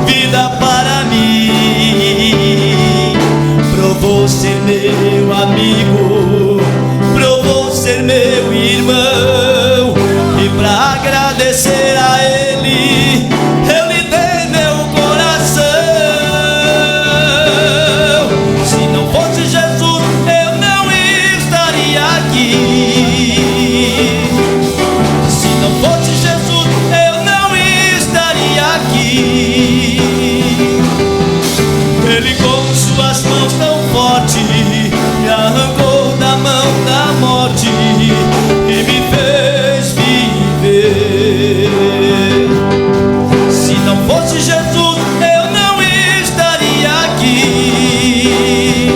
vida para mim. Provou ser meu amigo, provou ser meu irmão, e para agradecer a Ele eu lhe dei meu coração. Se não fosse Jesus eu não estaria aqui. Se não fosse Jesus eu não estaria aqui. Ele com suas mãos tão fortes me arrancou da mão da morte e me fez viver. Se não fosse Jesus eu não estaria aqui.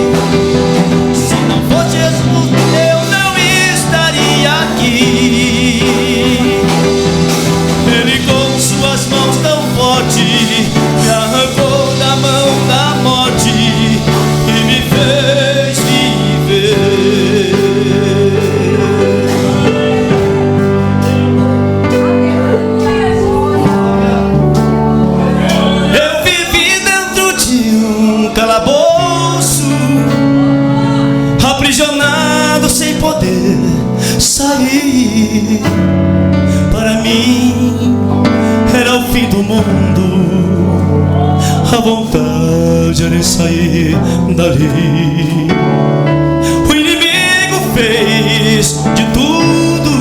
Se não fosse Jesus eu não estaria aqui. Ele com suas mãos tão fortes me arrancou da mão da morte e me fez viver. Eu vivi dentro de um calabouço, aprisionado sem poder sair. Para mim era o fim do mundo, a vontade era sair dali. O inimigo fez de tudo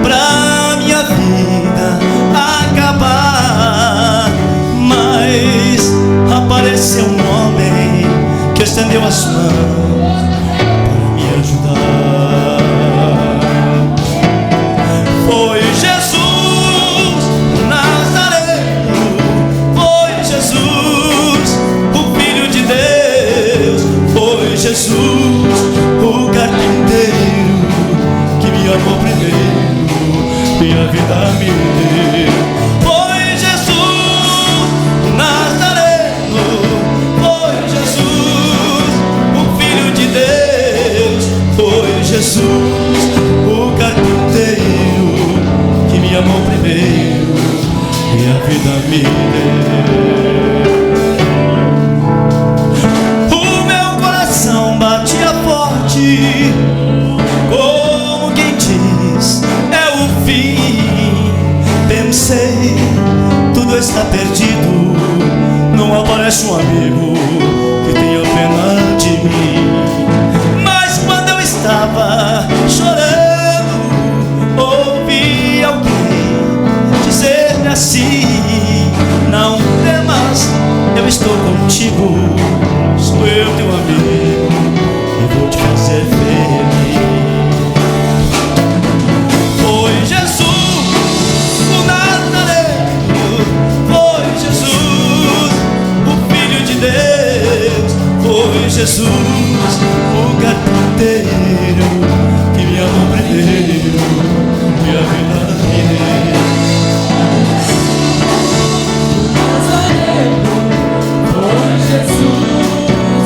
pra minha vida acabar, mas apareceu um homem que estendeu as mãos para me ajudar. Foi Jesus Nazareno, foi Jesus o Filho de Deus, foi Jesus o carpinteiro que me amou primeiro, minha vida me deu. Foi Jesus Nazareno, foi Jesus o Filho vida me deu. O meu coração batia forte, como quem diz, é o fim. Pensei, tudo está perdido, não aparece um amigo que tenha pena de mim. Mas quando eu estava chorando, ouvi alguém dizer-me assim: não temas, eu estou contigo, sou eu teu amigo e vou te fazer feliz. Foi Jesus, o Nazareno, foi Jesus, o Filho de Deus, foi Jesus, o carpinteiro que me amou primeiro, minha vida me deu. Nazareno, foi Jesus,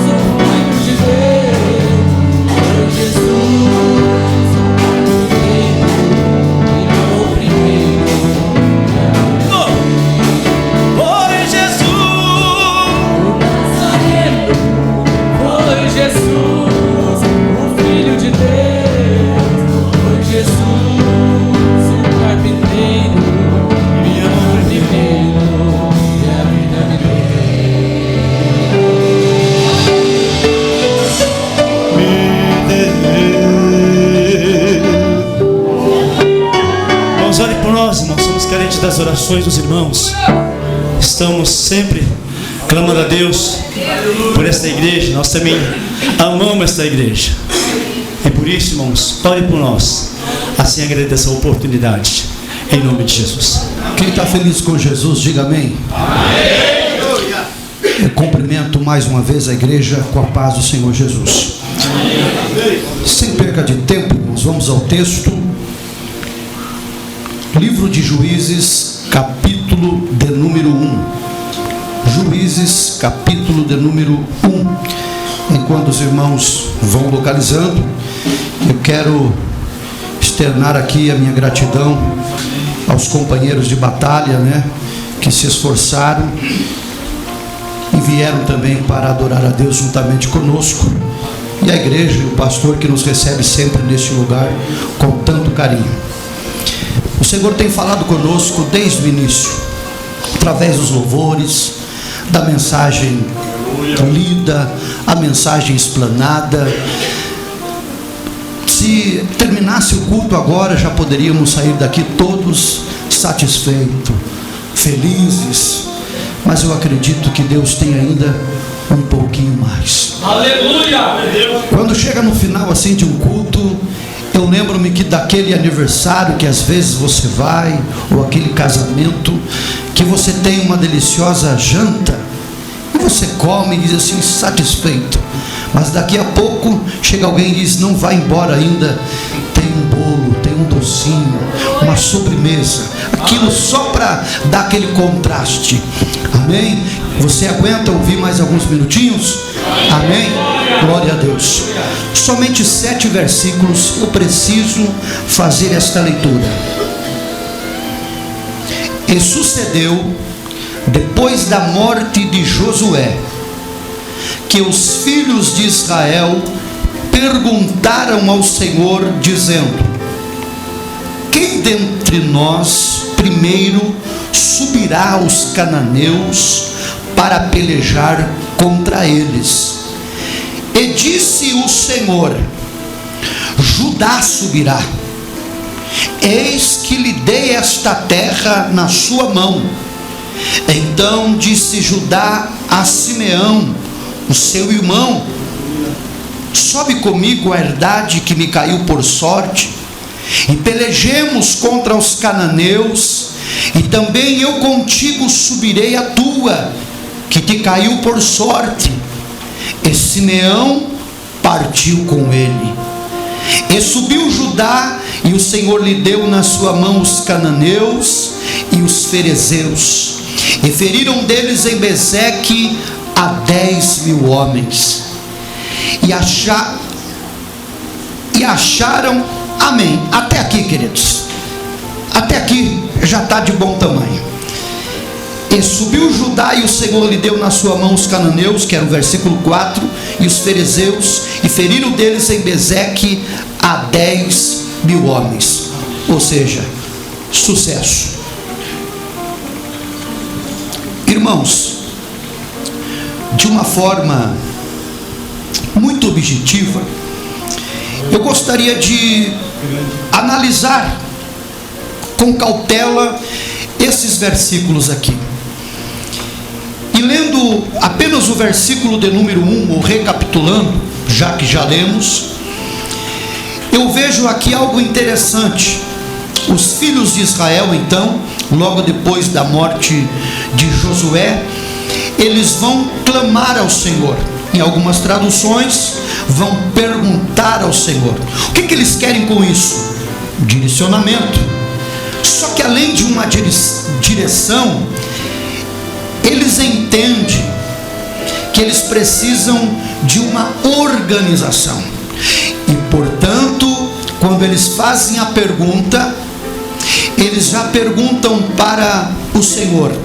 o Filho de Deus, foi Jesus, o carpinteiro que me amou primeiro. Foi Jesus, Nazareno, foi Jesus, o Filho de Deus, foi Jesus, o carpinteiro, me amou primeiro, e a vida me deu. Irmãos, olhe por nós, irmãos. Somos carentes das orações dos irmãos. Estamos sempre clamando a Deus por esta igreja. Nós também amamos esta igreja. E por isso, irmãos, ore por nós. Assim agradeço a oportunidade. Em nome de Jesus. Quem está feliz com Jesus, diga amém. Eu cumprimento mais uma vez a igreja com a paz do Senhor Jesus. Sem perca de tempo, nós vamos ao texto. Livro de Juízes, capítulo de número 1. Juízes, capítulo de número 1. Enquanto os irmãos vão localizando, eu quero externar aqui a minha gratidão aos companheiros de batalha, né, que se esforçaram e vieram também para adorar a Deus juntamente conosco, e a igreja e o pastor que nos recebe sempre neste lugar com tanto carinho. O Senhor tem falado conosco desde o início, através dos louvores, da mensagem lida, a mensagem explanada. Se terminasse o culto agora, já poderíamos sair daqui todos satisfeitos, felizes, mas eu acredito que Deus tem ainda um pouquinho mais. Aleluia! Quando chega no final assim de um culto, eu lembro-me que daquele aniversário que às vezes você vai, ou aquele casamento, que você tem uma deliciosa janta, e você come e diz assim, satisfeito, mas daqui a pouco chega alguém e diz, não vai embora ainda, tem um bolo, tem um docinho, uma sobremesa, aquilo só para dar aquele contraste. Amém? Você aguenta ouvir mais alguns minutinhos? Amém? Glória a Deus. Somente 7 versículos, eu preciso fazer esta leitura. E sucedeu, depois da morte de Josué, que os filhos de Israel perguntaram ao Senhor, dizendo: quem dentre nós primeiro subirá aos cananeus para pelejar contra eles? E disse o Senhor: Judá subirá. Eis que lhe dei esta terra na sua mão. Então disse Judá a Simeão, o seu irmão: sobe comigo a herdade que me caiu por sorte, e pelejemos contra os cananeus, e também eu contigo subirei a tua, que te caiu por sorte. E Simeão partiu com ele. E subiu Judá, e o Senhor lhe deu na sua mão os cananeus e os ferezeus, e feriram deles em Bezeque a 10.000 homens. E acharam, amém, até aqui, queridos, até aqui já está de bom tamanho. E subiu Judá, e o Senhor lhe deu na sua mão os cananeus, que era o versículo 4, e os ferezeus, e feriram deles em Bezeque a 10.000 homens. Ou seja, sucesso. Irmãos, de uma forma muito objetiva, eu gostaria de analisar com cautela esses versículos aqui. E lendo apenas o versículo de número 1, ou recapitulando, já que já lemos, eu vejo aqui algo interessante. Os filhos de Israel, então, logo depois da morte de Josué, eles vão clamar ao Senhor. Em algumas traduções, vão perguntar ao Senhor. O que eles querem com isso? Direcionamento. Só que além de uma direção, eles entendem que eles precisam de uma organização. E portanto, quando eles fazem a pergunta, eles já perguntam para o Senhor: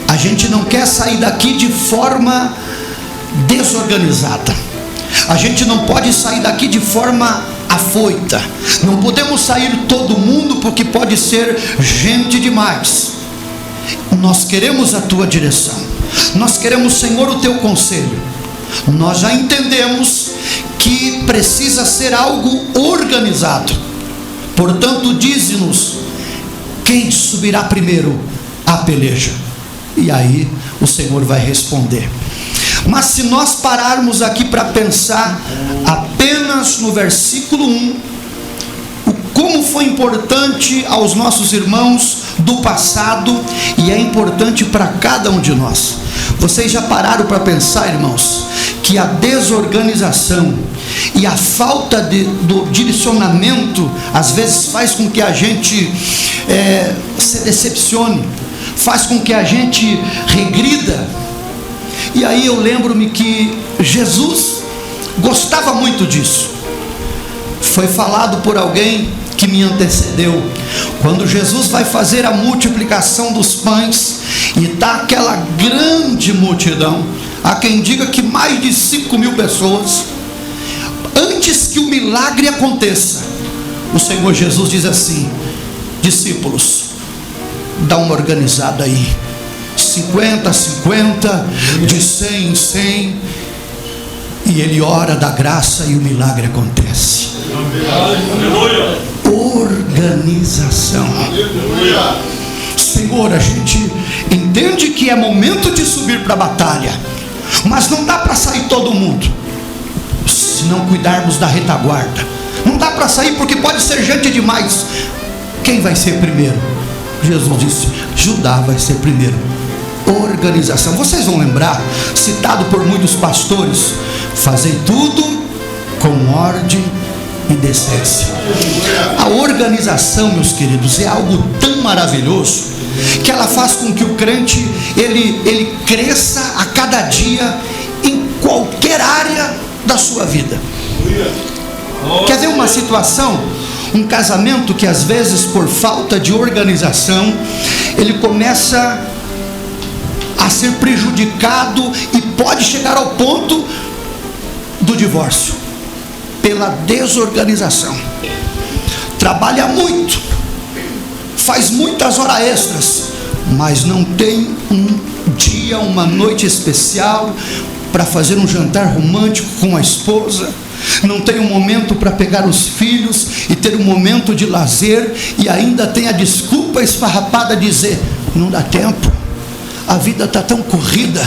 a gente não quer sair daqui de forma desorganizada, a gente não pode sair daqui de forma afoita, não podemos sair todo mundo, porque pode ser gente demais. Nós queremos a tua direção, nós queremos, Senhor, o teu conselho. Nós já entendemos que precisa ser algo organizado. Portanto, dize-nos quem subirá primeiro à peleja. E aí o Senhor vai responder. Mas se nós pararmos aqui para pensar apenas no versículo 1, como foi importante aos nossos irmãos do passado, e é importante para cada um de nós. Vocês já pararam para pensar, irmãos, que a desorganização e a falta do direcionamento às vezes faz com que a gente se decepcione, faz com que a gente regrida? E aí eu lembro-me que Jesus gostava muito disso. Foi falado por alguém que me antecedeu, quando Jesus vai fazer a multiplicação dos pães, e está aquela grande multidão, há quem diga que mais de 5.000 pessoas. Antes que o milagre aconteça, o Senhor Jesus diz assim: discípulos, dá uma organizada aí, 50, 50, de 100 em 100, e ele ora da graça e o milagre acontece. Organização. Senhor, a gente entende que é momento de subir para a batalha, mas não dá para sair todo mundo se não cuidarmos da retaguarda. Não dá para sair porque pode ser gente demais. Quem vai ser primeiro? Jesus disse: Judá vai ser primeiro. Organização. Vocês vão lembrar, citado por muitos pastores: fazei tudo com ordem e decência. A organização, meus queridos, é algo tão maravilhoso que ela faz com que o crente ele cresça a cada dia em qualquer área da sua vida. Quer ver uma situação? Um casamento que às vezes, por falta de organização, ele começa a ser prejudicado e pode chegar ao ponto do divórcio, pela desorganização. Trabalha muito, faz muitas horas extras, mas não tem um dia, uma noite especial para fazer um jantar romântico com a esposa, não tem um momento para pegar os filhos e ter um momento de lazer, e ainda tem a desculpa esfarrapada de dizer: não dá tempo, a vida está tão corrida.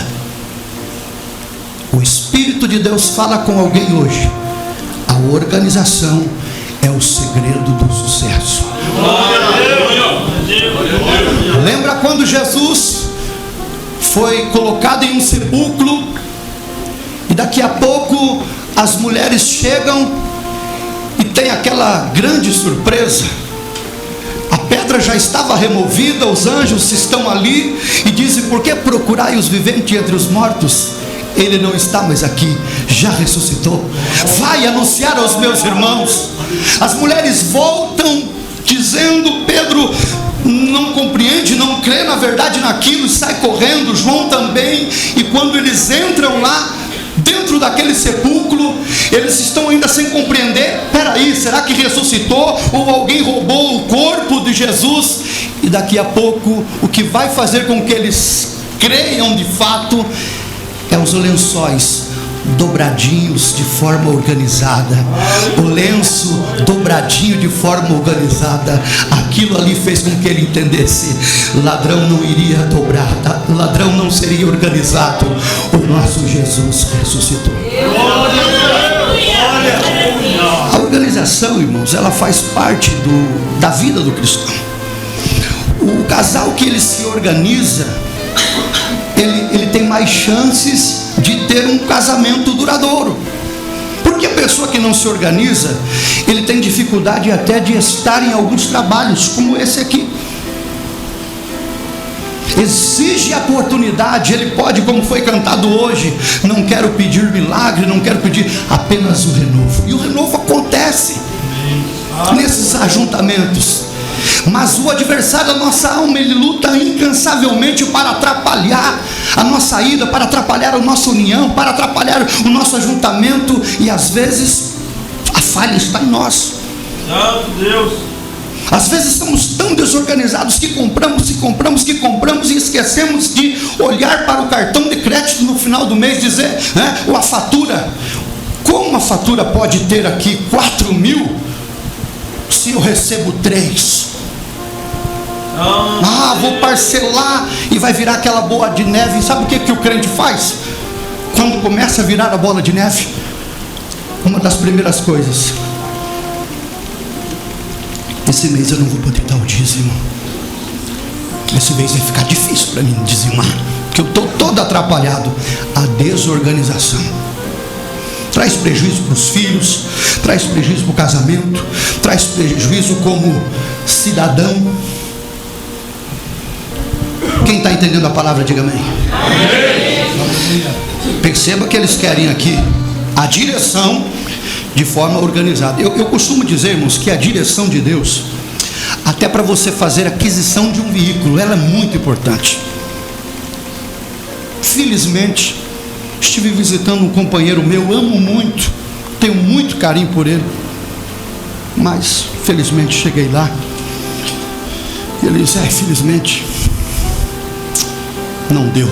O Espírito de Deus fala com alguém hoje: a organização é o segredo do sucesso. Lembra quando Jesus foi colocado em um sepulcro, e daqui a pouco as mulheres chegam e tem aquela grande surpresa? A pedra já estava removida, os anjos estão ali e dizem: por que procurai os viventes entre os mortos? Ele não está mais aqui, já ressuscitou. Vai anunciar aos meus irmãos. As mulheres voltam dizendo: Pedro, não compreende, não crê na verdade naquilo, sai correndo. João também. E quando eles entram lá dentro daquele sepulcro, eles estão ainda sem compreender. Peraí, será que ressuscitou? Ou alguém roubou o corpo de Jesus? E daqui a pouco, o que vai fazer com que eles creiam de fato é os lençóis dobradinhos de forma organizada. O lenço dobradinho de forma organizada. Aquilo ali fez com que ele entendesse: ladrão não iria dobrar, ladrão não seria organizado. O nosso Jesus ressuscitou. A organização, irmãos, ela faz parte da vida do cristão. O casal que ele se organiza, ele tem mais chances de ter um casamento duradouro. Porque a pessoa que não se organiza, ele tem dificuldade até de estar em alguns trabalhos, como esse aqui. Exige a oportunidade. Ele pode, como foi cantado hoje, não quero pedir milagre, não quero pedir, apenas o renovo. E o renovo acontece nesses ajuntamentos. Mas o adversário da nossa alma, ele luta incansavelmente para atrapalhar a nossa ida, para atrapalhar a nossa união, para atrapalhar o nosso ajuntamento. E às vezes a falha está em nós. Santo Deus. Às vezes estamos tão desorganizados que compramos e esquecemos de olhar para o cartão de crédito no final do mês, dizer, né, ou a fatura. Como a fatura pode ter aqui 4.000 se eu recebo 3? Vou parcelar e vai virar aquela bola de neve. E sabe o que o crente faz? Quando começa a virar a bola de neve, uma das primeiras coisas: esse mês eu não vou poder dar o dízimo. Esse mês vai ficar difícil para mim dizimar, porque eu estou todo atrapalhado. A desorganização traz prejuízo para os filhos, traz prejuízo para o casamento, traz prejuízo como cidadão. Quem está entendendo a palavra, diga amém. Perceba que eles querem aqui a direção de forma organizada. Eu costumo dizer, irmãos, que a direção de Deus, até para você fazer aquisição de um veículo, ela é muito importante. Felizmente, estive visitando um companheiro meu, amo muito, tenho muito carinho por ele, mas felizmente cheguei lá e ele disse: felizmente não deu.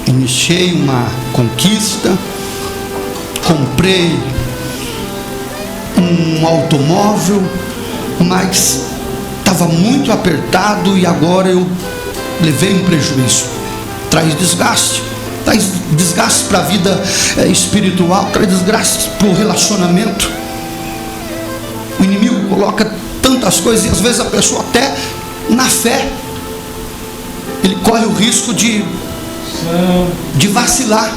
Iniciei uma conquista, comprei um automóvel, mas estava muito apertado e agora eu levei um prejuízo. Traz desgaste para a vida espiritual, traz desgaste para o relacionamento. O inimigo coloca tantas coisas e às vezes a pessoa até na fé, ele corre o risco de vacilar,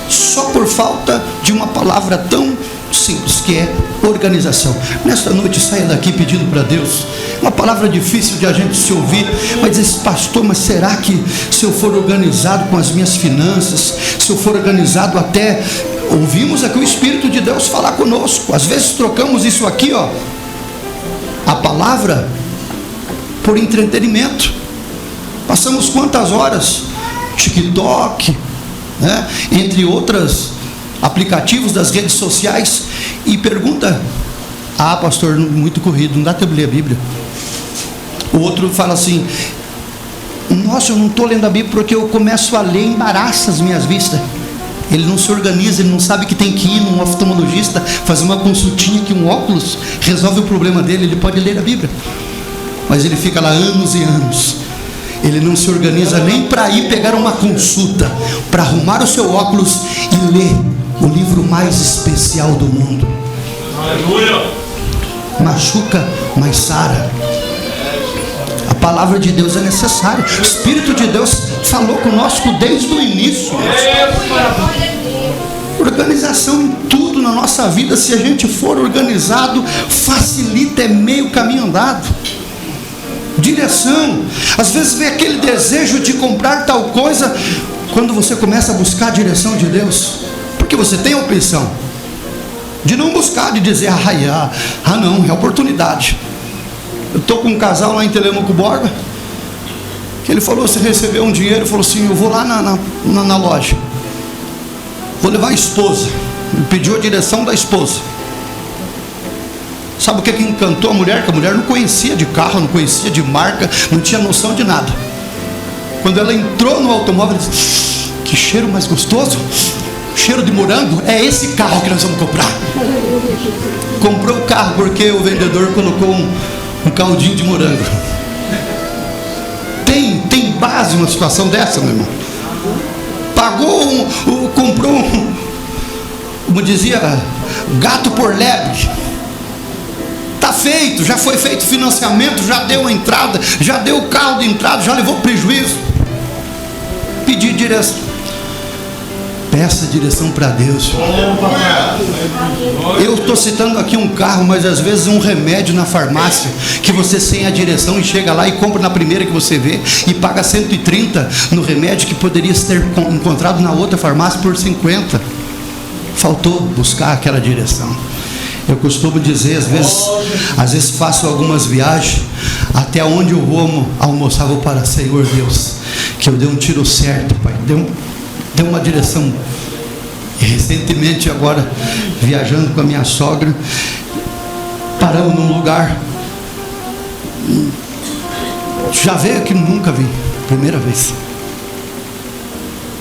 só por falta de uma palavra tão simples, que é organização. Nesta noite saia daqui pedindo para Deus, uma palavra difícil de a gente se ouvir, mas diz: pastor, mas será que se eu for organizado com as minhas finanças, se eu for organizado até... Ouvimos aqui o Espírito de Deus falar conosco. Às vezes trocamos isso aqui, a palavra, por entretenimento. Passamos quantas horas? TikTok, né? Entre outros aplicativos das redes sociais. E pergunta: pastor, muito corrido, não dá tempo de ler a Bíblia. O outro fala assim: nossa, eu não estou lendo a Bíblia porque eu começo a ler e embaraça as minhas vistas. Ele não se organiza, ele não sabe que tem que ir num oftalmologista, fazer uma consultinha, que um óculos resolve o problema dele. Ele pode ler a Bíblia, mas ele fica lá anos e anos. Ele não se organiza nem para ir pegar uma consulta, para arrumar o seu óculos e ler o livro mais especial do mundo. Aleluia! Machuca, mas sara. A palavra de Deus é necessária. O Espírito de Deus falou conosco desde o início. Organização em tudo na nossa vida. Se a gente for organizado, facilita, é meio caminho andado. Direção. Às vezes vem aquele desejo de comprar tal coisa, quando você começa a buscar a direção de Deus, porque você tem a opção de não buscar, de dizer: não, é oportunidade. Eu estou com um casal lá em Telemaco Borba, que ele falou, você recebeu um dinheiro, ele falou assim, eu vou lá na loja, vou levar a esposa. Ele pediu a direção da esposa. Sabe o que encantou a mulher? Que a mulher não conhecia de carro, não conhecia de marca, não tinha noção de nada. Quando ela entrou no automóvel, ela disse, que cheiro mais gostoso, cheiro de morango, é esse carro que nós vamos comprar. Comprou o carro porque o vendedor colocou um caldinho de morango. Tem base uma situação dessa, meu irmão. Pagou, comprou como dizia, gato por lebre. Está feito, já foi feito financiamento, já deu a entrada, já deu o carro de entrada, já levou prejuízo. Pedir direção. Peça direção para Deus. Eu estou citando aqui um carro, mas às vezes um remédio na farmácia, que você sem a direção e chega lá e compra na primeira que você vê e paga 130 no remédio que poderia ter encontrado na outra farmácia por 50. Faltou buscar aquela direção. Eu costumo dizer, às vezes faço algumas viagens, até onde eu vou almoçar, vou para Senhor Deus, que eu dei um tiro certo, Pai, deu uma direção. E recentemente agora, viajando com a minha sogra, paramos num lugar, já veio aqui, nunca vi, primeira vez.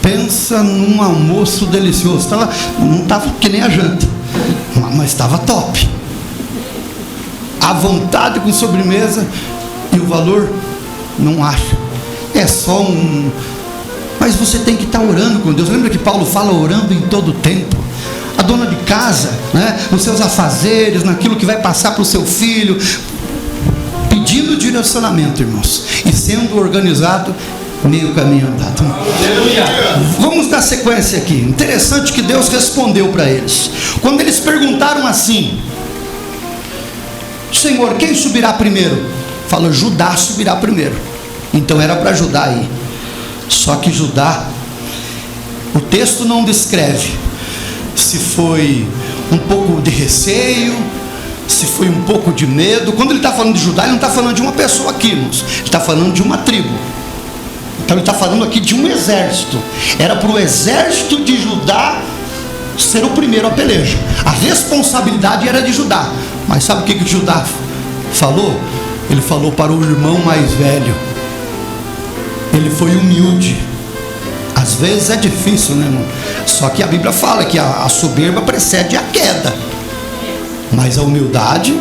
Pensa num almoço delicioso, não estava que nem a janta, mas estava top. À vontade com sobremesa, e o valor, não acho. É só um... Mas você tem que estar orando com Deus. Lembra que Paulo fala orando em todo tempo? A dona de casa, né, nos seus afazeres, naquilo que vai passar para o seu filho, pedindo direcionamento, irmãos, e sendo organizado, meio caminho andado. Vamos dar sequência aqui. Interessante que Deus respondeu para eles. Quando eles perguntaram assim, Senhor, quem subirá primeiro? Fala, Judá subirá primeiro. Então era para Judá ir. Só que Judá, o texto não descreve se foi um pouco de receio, se foi um pouco de medo. Quando ele está falando de Judá, ele não está falando de uma pessoa aqui, irmãos. Ele está falando de uma tribo. Então ele está falando aqui de um exército. Era para o exército de Judá ser o primeiro a peleja. A responsabilidade era de Judá. Mas sabe o que Judá falou? Ele falou para o irmão mais velho. Ele foi humilde. Às vezes é difícil, né, irmão? Só que a Bíblia fala que a soberba precede a queda. Mas a humildade,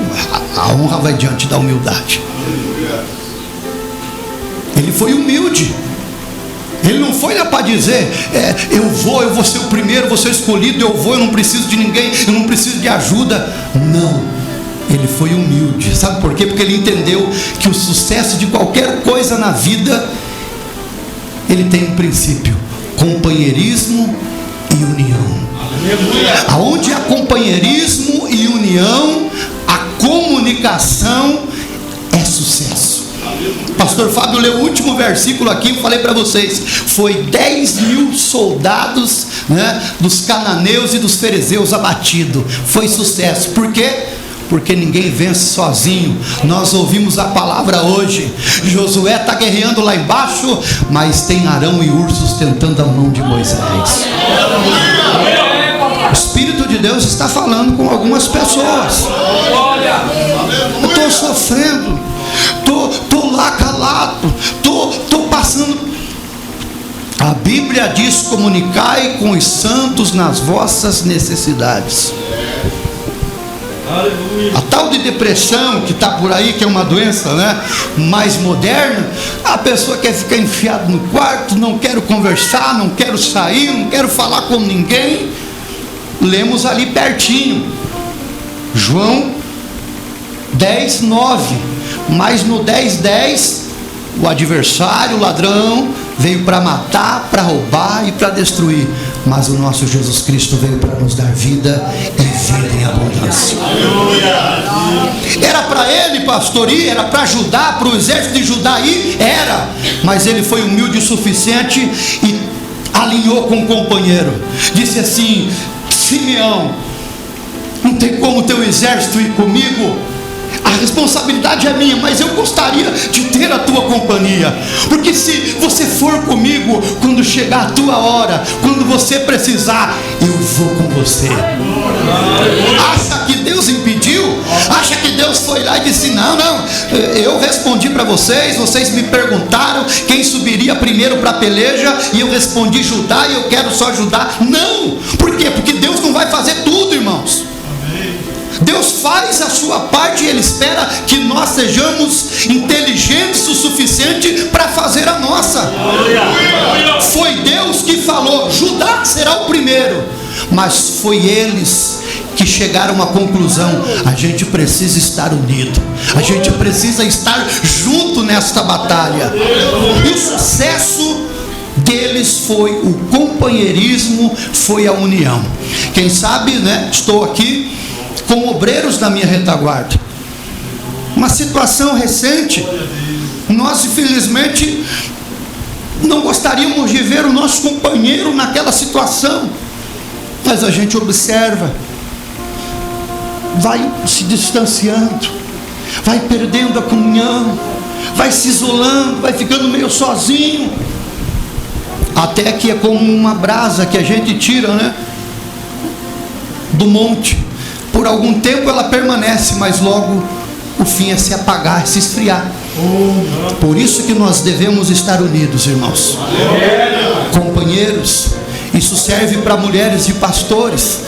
a honra vai diante da humildade. Ele foi humilde. Ele não foi lá para dizer, eu vou ser o primeiro, vou ser escolhido, eu não preciso de ninguém, eu não preciso de ajuda. Não, ele foi humilde. Sabe por quê? Porque ele entendeu que o sucesso de qualquer coisa na vida, ele tem um princípio: companheirismo e união. Aonde há companheirismo e união, a comunicação é sucesso. Pastor Fábio leu o último versículo aqui, eu falei para vocês, foi 10.000 soldados, né, dos cananeus e dos fariseus abatidos. Foi sucesso. Por quê? Porque ninguém vence sozinho. Nós ouvimos a palavra hoje. Josué está guerreando lá embaixo, mas tem Arão e Hur sustentando a mão de Moisés. O Espírito de Deus está falando com algumas pessoas. Eu estou sofrendo, estou lá calado, estou passando. A Bíblia diz: comunicai com os santos nas vossas necessidades. A tal de depressão que está por aí, que é uma doença, né, mais moderna, a pessoa quer ficar enfiada no quarto, não quero conversar, não quero sair, não quero falar com ninguém. Lemos ali pertinho, João 10:9. Mas no 10:10, o adversário, o ladrão, veio para matar, para roubar e para destruir. Mas o nosso Jesus Cristo veio para nos dar vida e vida em abundância. Era para ele, pastor, ir, era para Judá, para o exército de Judá ir, era. Mas ele foi humilde o suficiente e alinhou com o companheiro. Disse assim: Simeão, não tem como teu exército ir comigo? a responsabilidade é minha, mas eu gostaria de ter a tua companhia, porque se você for comigo, quando chegar a tua hora, quando você precisar, eu vou com você. Acha que Deus impediu? Acha que Deus foi lá e disse, não, eu respondi para vocês, vocês me perguntaram quem subiria primeiro para a peleja, e eu respondi Judá, e eu quero só Judá. Não, por quê? Porque Deus não vai fazer tudo, irmãos. Deus faz a sua parte e Ele espera que nós sejamos inteligentes o suficiente para fazer a nossa. Foi Deus que falou, Judá será o primeiro, mas foi eles que chegaram à conclusão, a gente precisa estar unido, a gente precisa estar junto nesta batalha. E o sucesso deles foi o companheirismo, foi a união. Quem sabe, né, estou aqui com obreiros da minha retaguarda. Uma situação recente, nós infelizmente não gostaríamos de ver o nosso companheiro naquela situação, mas a gente observa, vai se distanciando, vai perdendo a comunhão, vai se isolando, vai ficando meio sozinho, até que é como uma brasa que a gente tira, né, do monte. Por algum tempo ela permanece, mas logo o fim é se apagar, se esfriar. Por isso que nós devemos estar unidos, irmãos, companheiros. Isso serve para mulheres e pastores.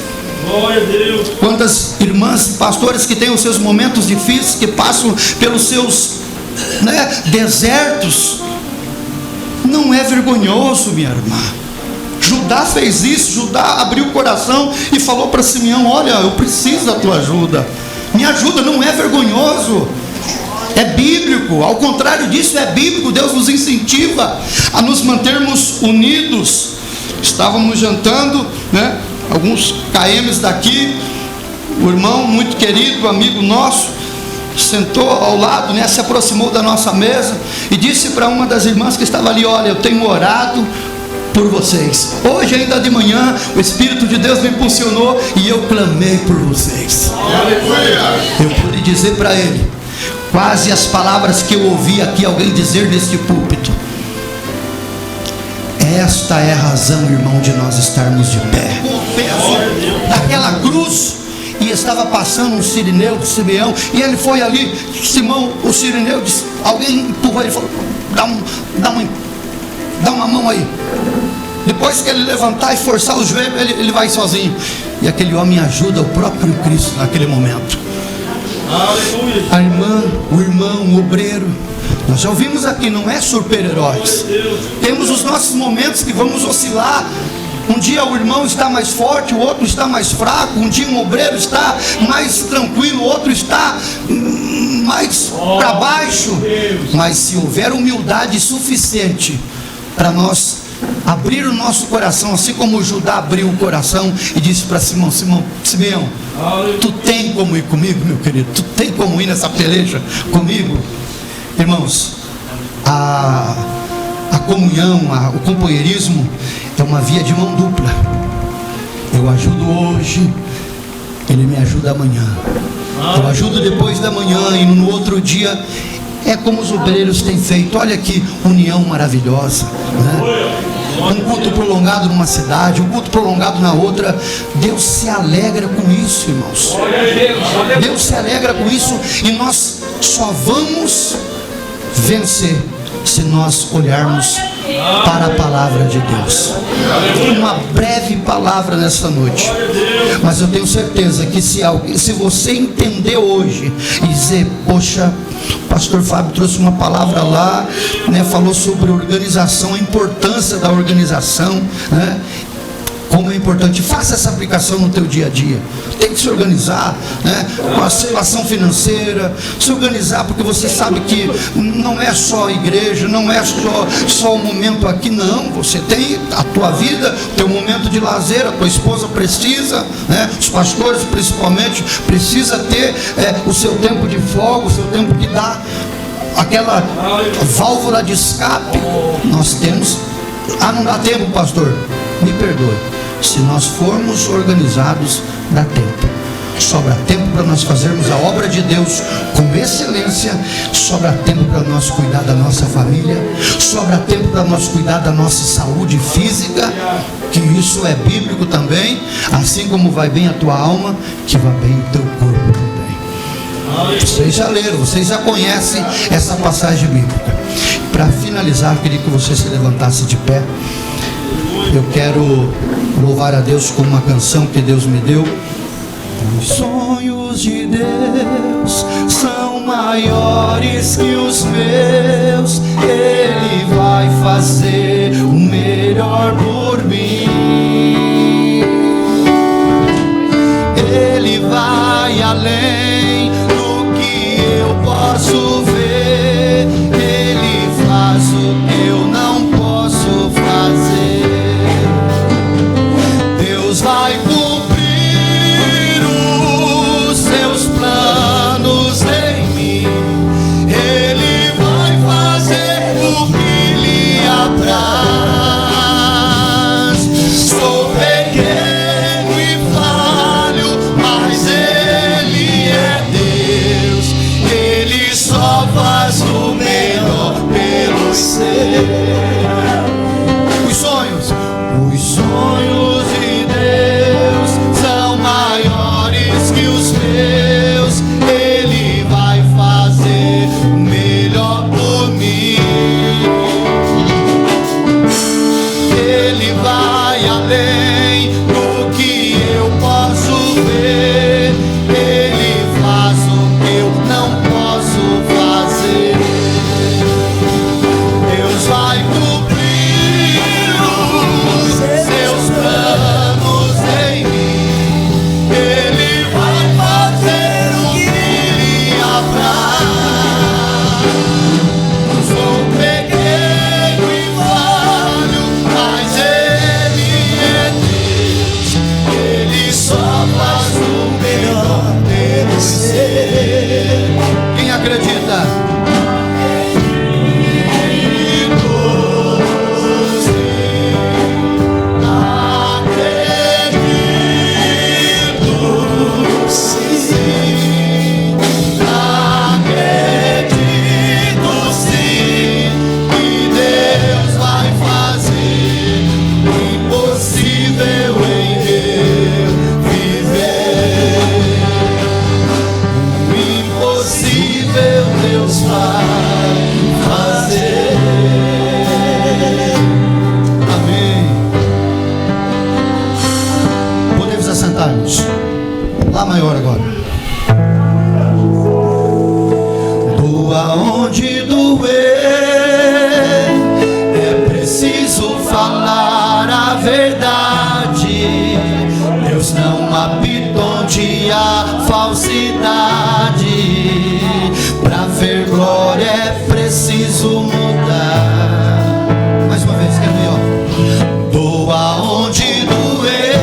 Quantas irmãs e pastores que têm os seus momentos difíceis, que passam pelos seus, né, desertos. Não é vergonhoso, minha irmã. Judá fez isso. Judá abriu o coração e falou para Simeão, olha, eu preciso da tua ajuda, me ajuda. Não é vergonhoso, é bíblico. Ao contrário disso, é bíblico. Deus nos incentiva a nos mantermos unidos. Estávamos jantando, né, alguns KMs daqui, o irmão muito querido, amigo nosso, sentou ao lado, né, se aproximou da nossa mesa e disse para uma das irmãs que estava ali, olha, eu tenho orado por vocês. Hoje ainda de manhã o Espírito de Deus me impulsionou e eu clamei por vocês. Eu pude dizer para ele quase as palavras que eu ouvi aqui alguém dizer neste púlpito. Esta é a razão, irmão, de nós estarmos de pé. O peso daquela cruz. E estava passando um sirineu de Simeão, e ele foi ali, Simão, o sirineu, disse, alguém empurrou ele e falou, dá uma mão aí. Depois que ele levantar e forçar os joelhos, ele vai sozinho. E aquele homem ajuda o próprio Cristo naquele momento. A irmã, o irmão, o obreiro, nós já ouvimos aqui, não é super-heróis. Temos os nossos momentos que vamos oscilar. Um dia o irmão está mais forte, o outro está mais fraco. Um dia um obreiro está mais tranquilo, o outro está mais para baixo. Mas se houver humildade suficiente para nós abrir o nosso coração, assim como Judá abriu o coração e disse para Simeão, tu tem como ir comigo, meu querido? Tu tem como ir nessa peleja comigo? Irmãos, a comunhão, o companheirismo é uma via de mão dupla. Eu ajudo hoje, ele me ajuda amanhã. Eu ajudo depois da manhã e no outro dia. É como os obreiros têm feito. Olha que união maravilhosa, né? Um culto prolongado numa cidade, um culto prolongado na outra. Deus se alegra com isso, irmãos. Deus se alegra com isso. E nós só vamos vencer se nós olharmos para a palavra de Deus. Uma breve palavra nessa noite, mas eu tenho certeza que se você entender hoje e dizer, poxa, o pastor Fábio trouxe uma palavra lá, né, falou sobre organização, a importância da organização, né? Como é importante, faça essa aplicação no teu dia a dia. Tem que se organizar, né? Com a situação financeira, se organizar, porque você sabe que não é só a igreja, não é só o momento aqui, não. Você tem a tua vida, o teu momento de lazer, a tua esposa precisa, né? Os pastores principalmente precisa ter o seu tempo de folga, o seu tempo de dar aquela válvula de escape. Nós temos. Não dá tempo, pastor? Me perdoe. Se nós formos organizados, dá tempo. sobra tempo para nós fazermos a obra de Deus com excelência, sobra tempo para nós cuidar da nossa família, sobra tempo para nós cuidar da nossa saúde física, que isso é bíblico também, assim como vai bem a tua alma, que vai bem o teu corpo também. Vocês já leram, vocês já conhecem essa passagem bíblica. Para finalizar, eu queria que você se levantasse de pé. Eu quero louvar a Deus com uma canção que Deus me deu. Os sonhos de Deus são maiores que os meus. Ele vai fazer o melhor por mim. Ele vai além do que eu posso ver. Ele faz o que eu não posso fazer. Deus vai cumprir os seus planos em mim. Ele vai fazer o que lhe apraz. Sou pequeno e falho, mas Ele é Deus. Ele só faz o melhor pelos seus. Os sonhos de Deus são maiores que os meus. Ele vai fazer o melhor por mim. Ele vai além do que eu posso ver. Ele faz o que eu não posso fazer. Deus vai cumprir os seus planos em mim. Ele vai fazer o que lhe apraz. Sou pequeno e falho, mas Ele é Deus. Ele só faz o melhor pelo ser. Quem acredita? Lá maior agora. Doa onde doer, é preciso falar a verdade. Deus não apita onde há falsidade. Pra ver glória é preciso mudar. Mais uma vez, quer ver, ó? Doa onde doer,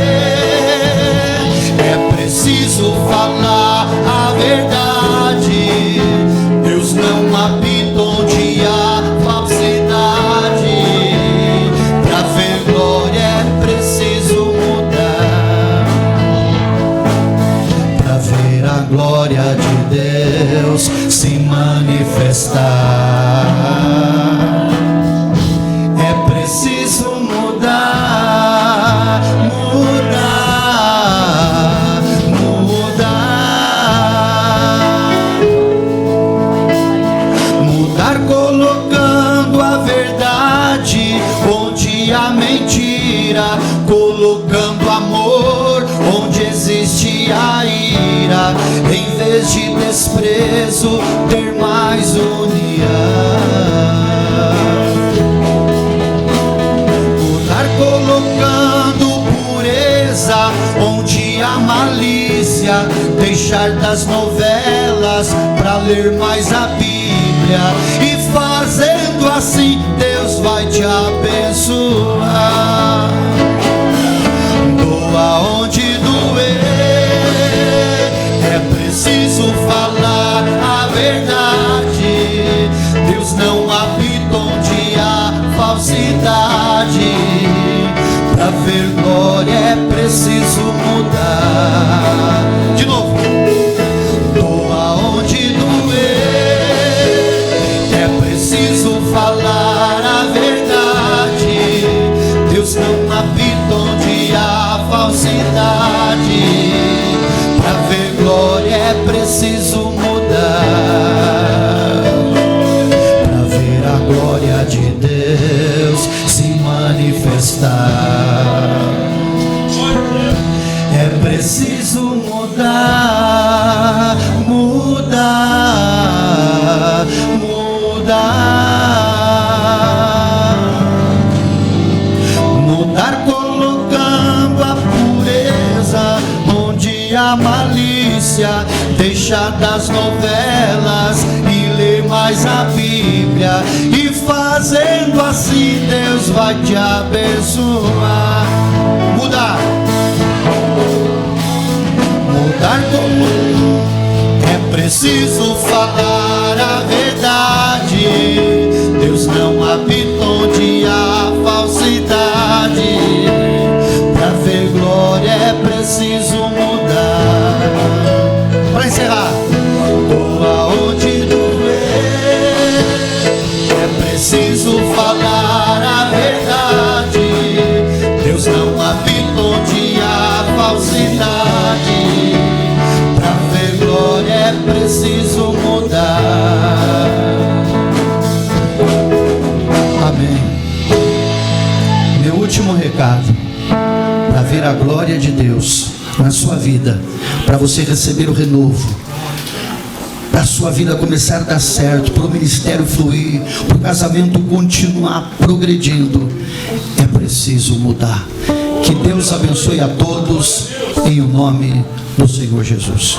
preciso falar a verdade. Deus não habita onde há falsidade. Pra ver glória é preciso mudar. Pra ver a glória de Deus se manifestar, é preciso mudar, colocando a verdade onde há mentira, colocando amor onde existe a ira, em vez de desprezo ter mais união. Mudar colocando pureza onde há malícia, deixar das novelas pra ler mais a Bíblia, e fazendo assim Deus vai te abençoar. Doa onde doer, é preciso falar a verdade. Deus não habita onde há falsidade. Pra ver glória é preciso mudar. De novo. Doa onde doer, é preciso falar a verdade. Deus não habita onde há falsidade. Pra ver glória é preciso mudar. Pra ver a glória de Deus se manifestar, é preciso mudar, mudar, mudar. Mudar colocando a pureza onde há malícia. Deixar das novelas e ler mais a Bíblia. E fazendo assim Deus vai te abençoar. Mudar. Mudar como é preciso falar a verdade. Deus não habita onde há falsidade. Pra ver glória é preciso mudar. Para encerrar, doa onde doer, é preciso falar a verdade. Deus não habita onde há falsidade. Para ver glória é preciso mudar. Amém. Meu último recado, para ver a glória de Deus na sua vida, para você receber o renovo, para a sua vida começar a dar certo, para o ministério fluir, para o casamento continuar progredindo, é preciso mudar. Que Deus abençoe a todos em o nome do Senhor Jesus.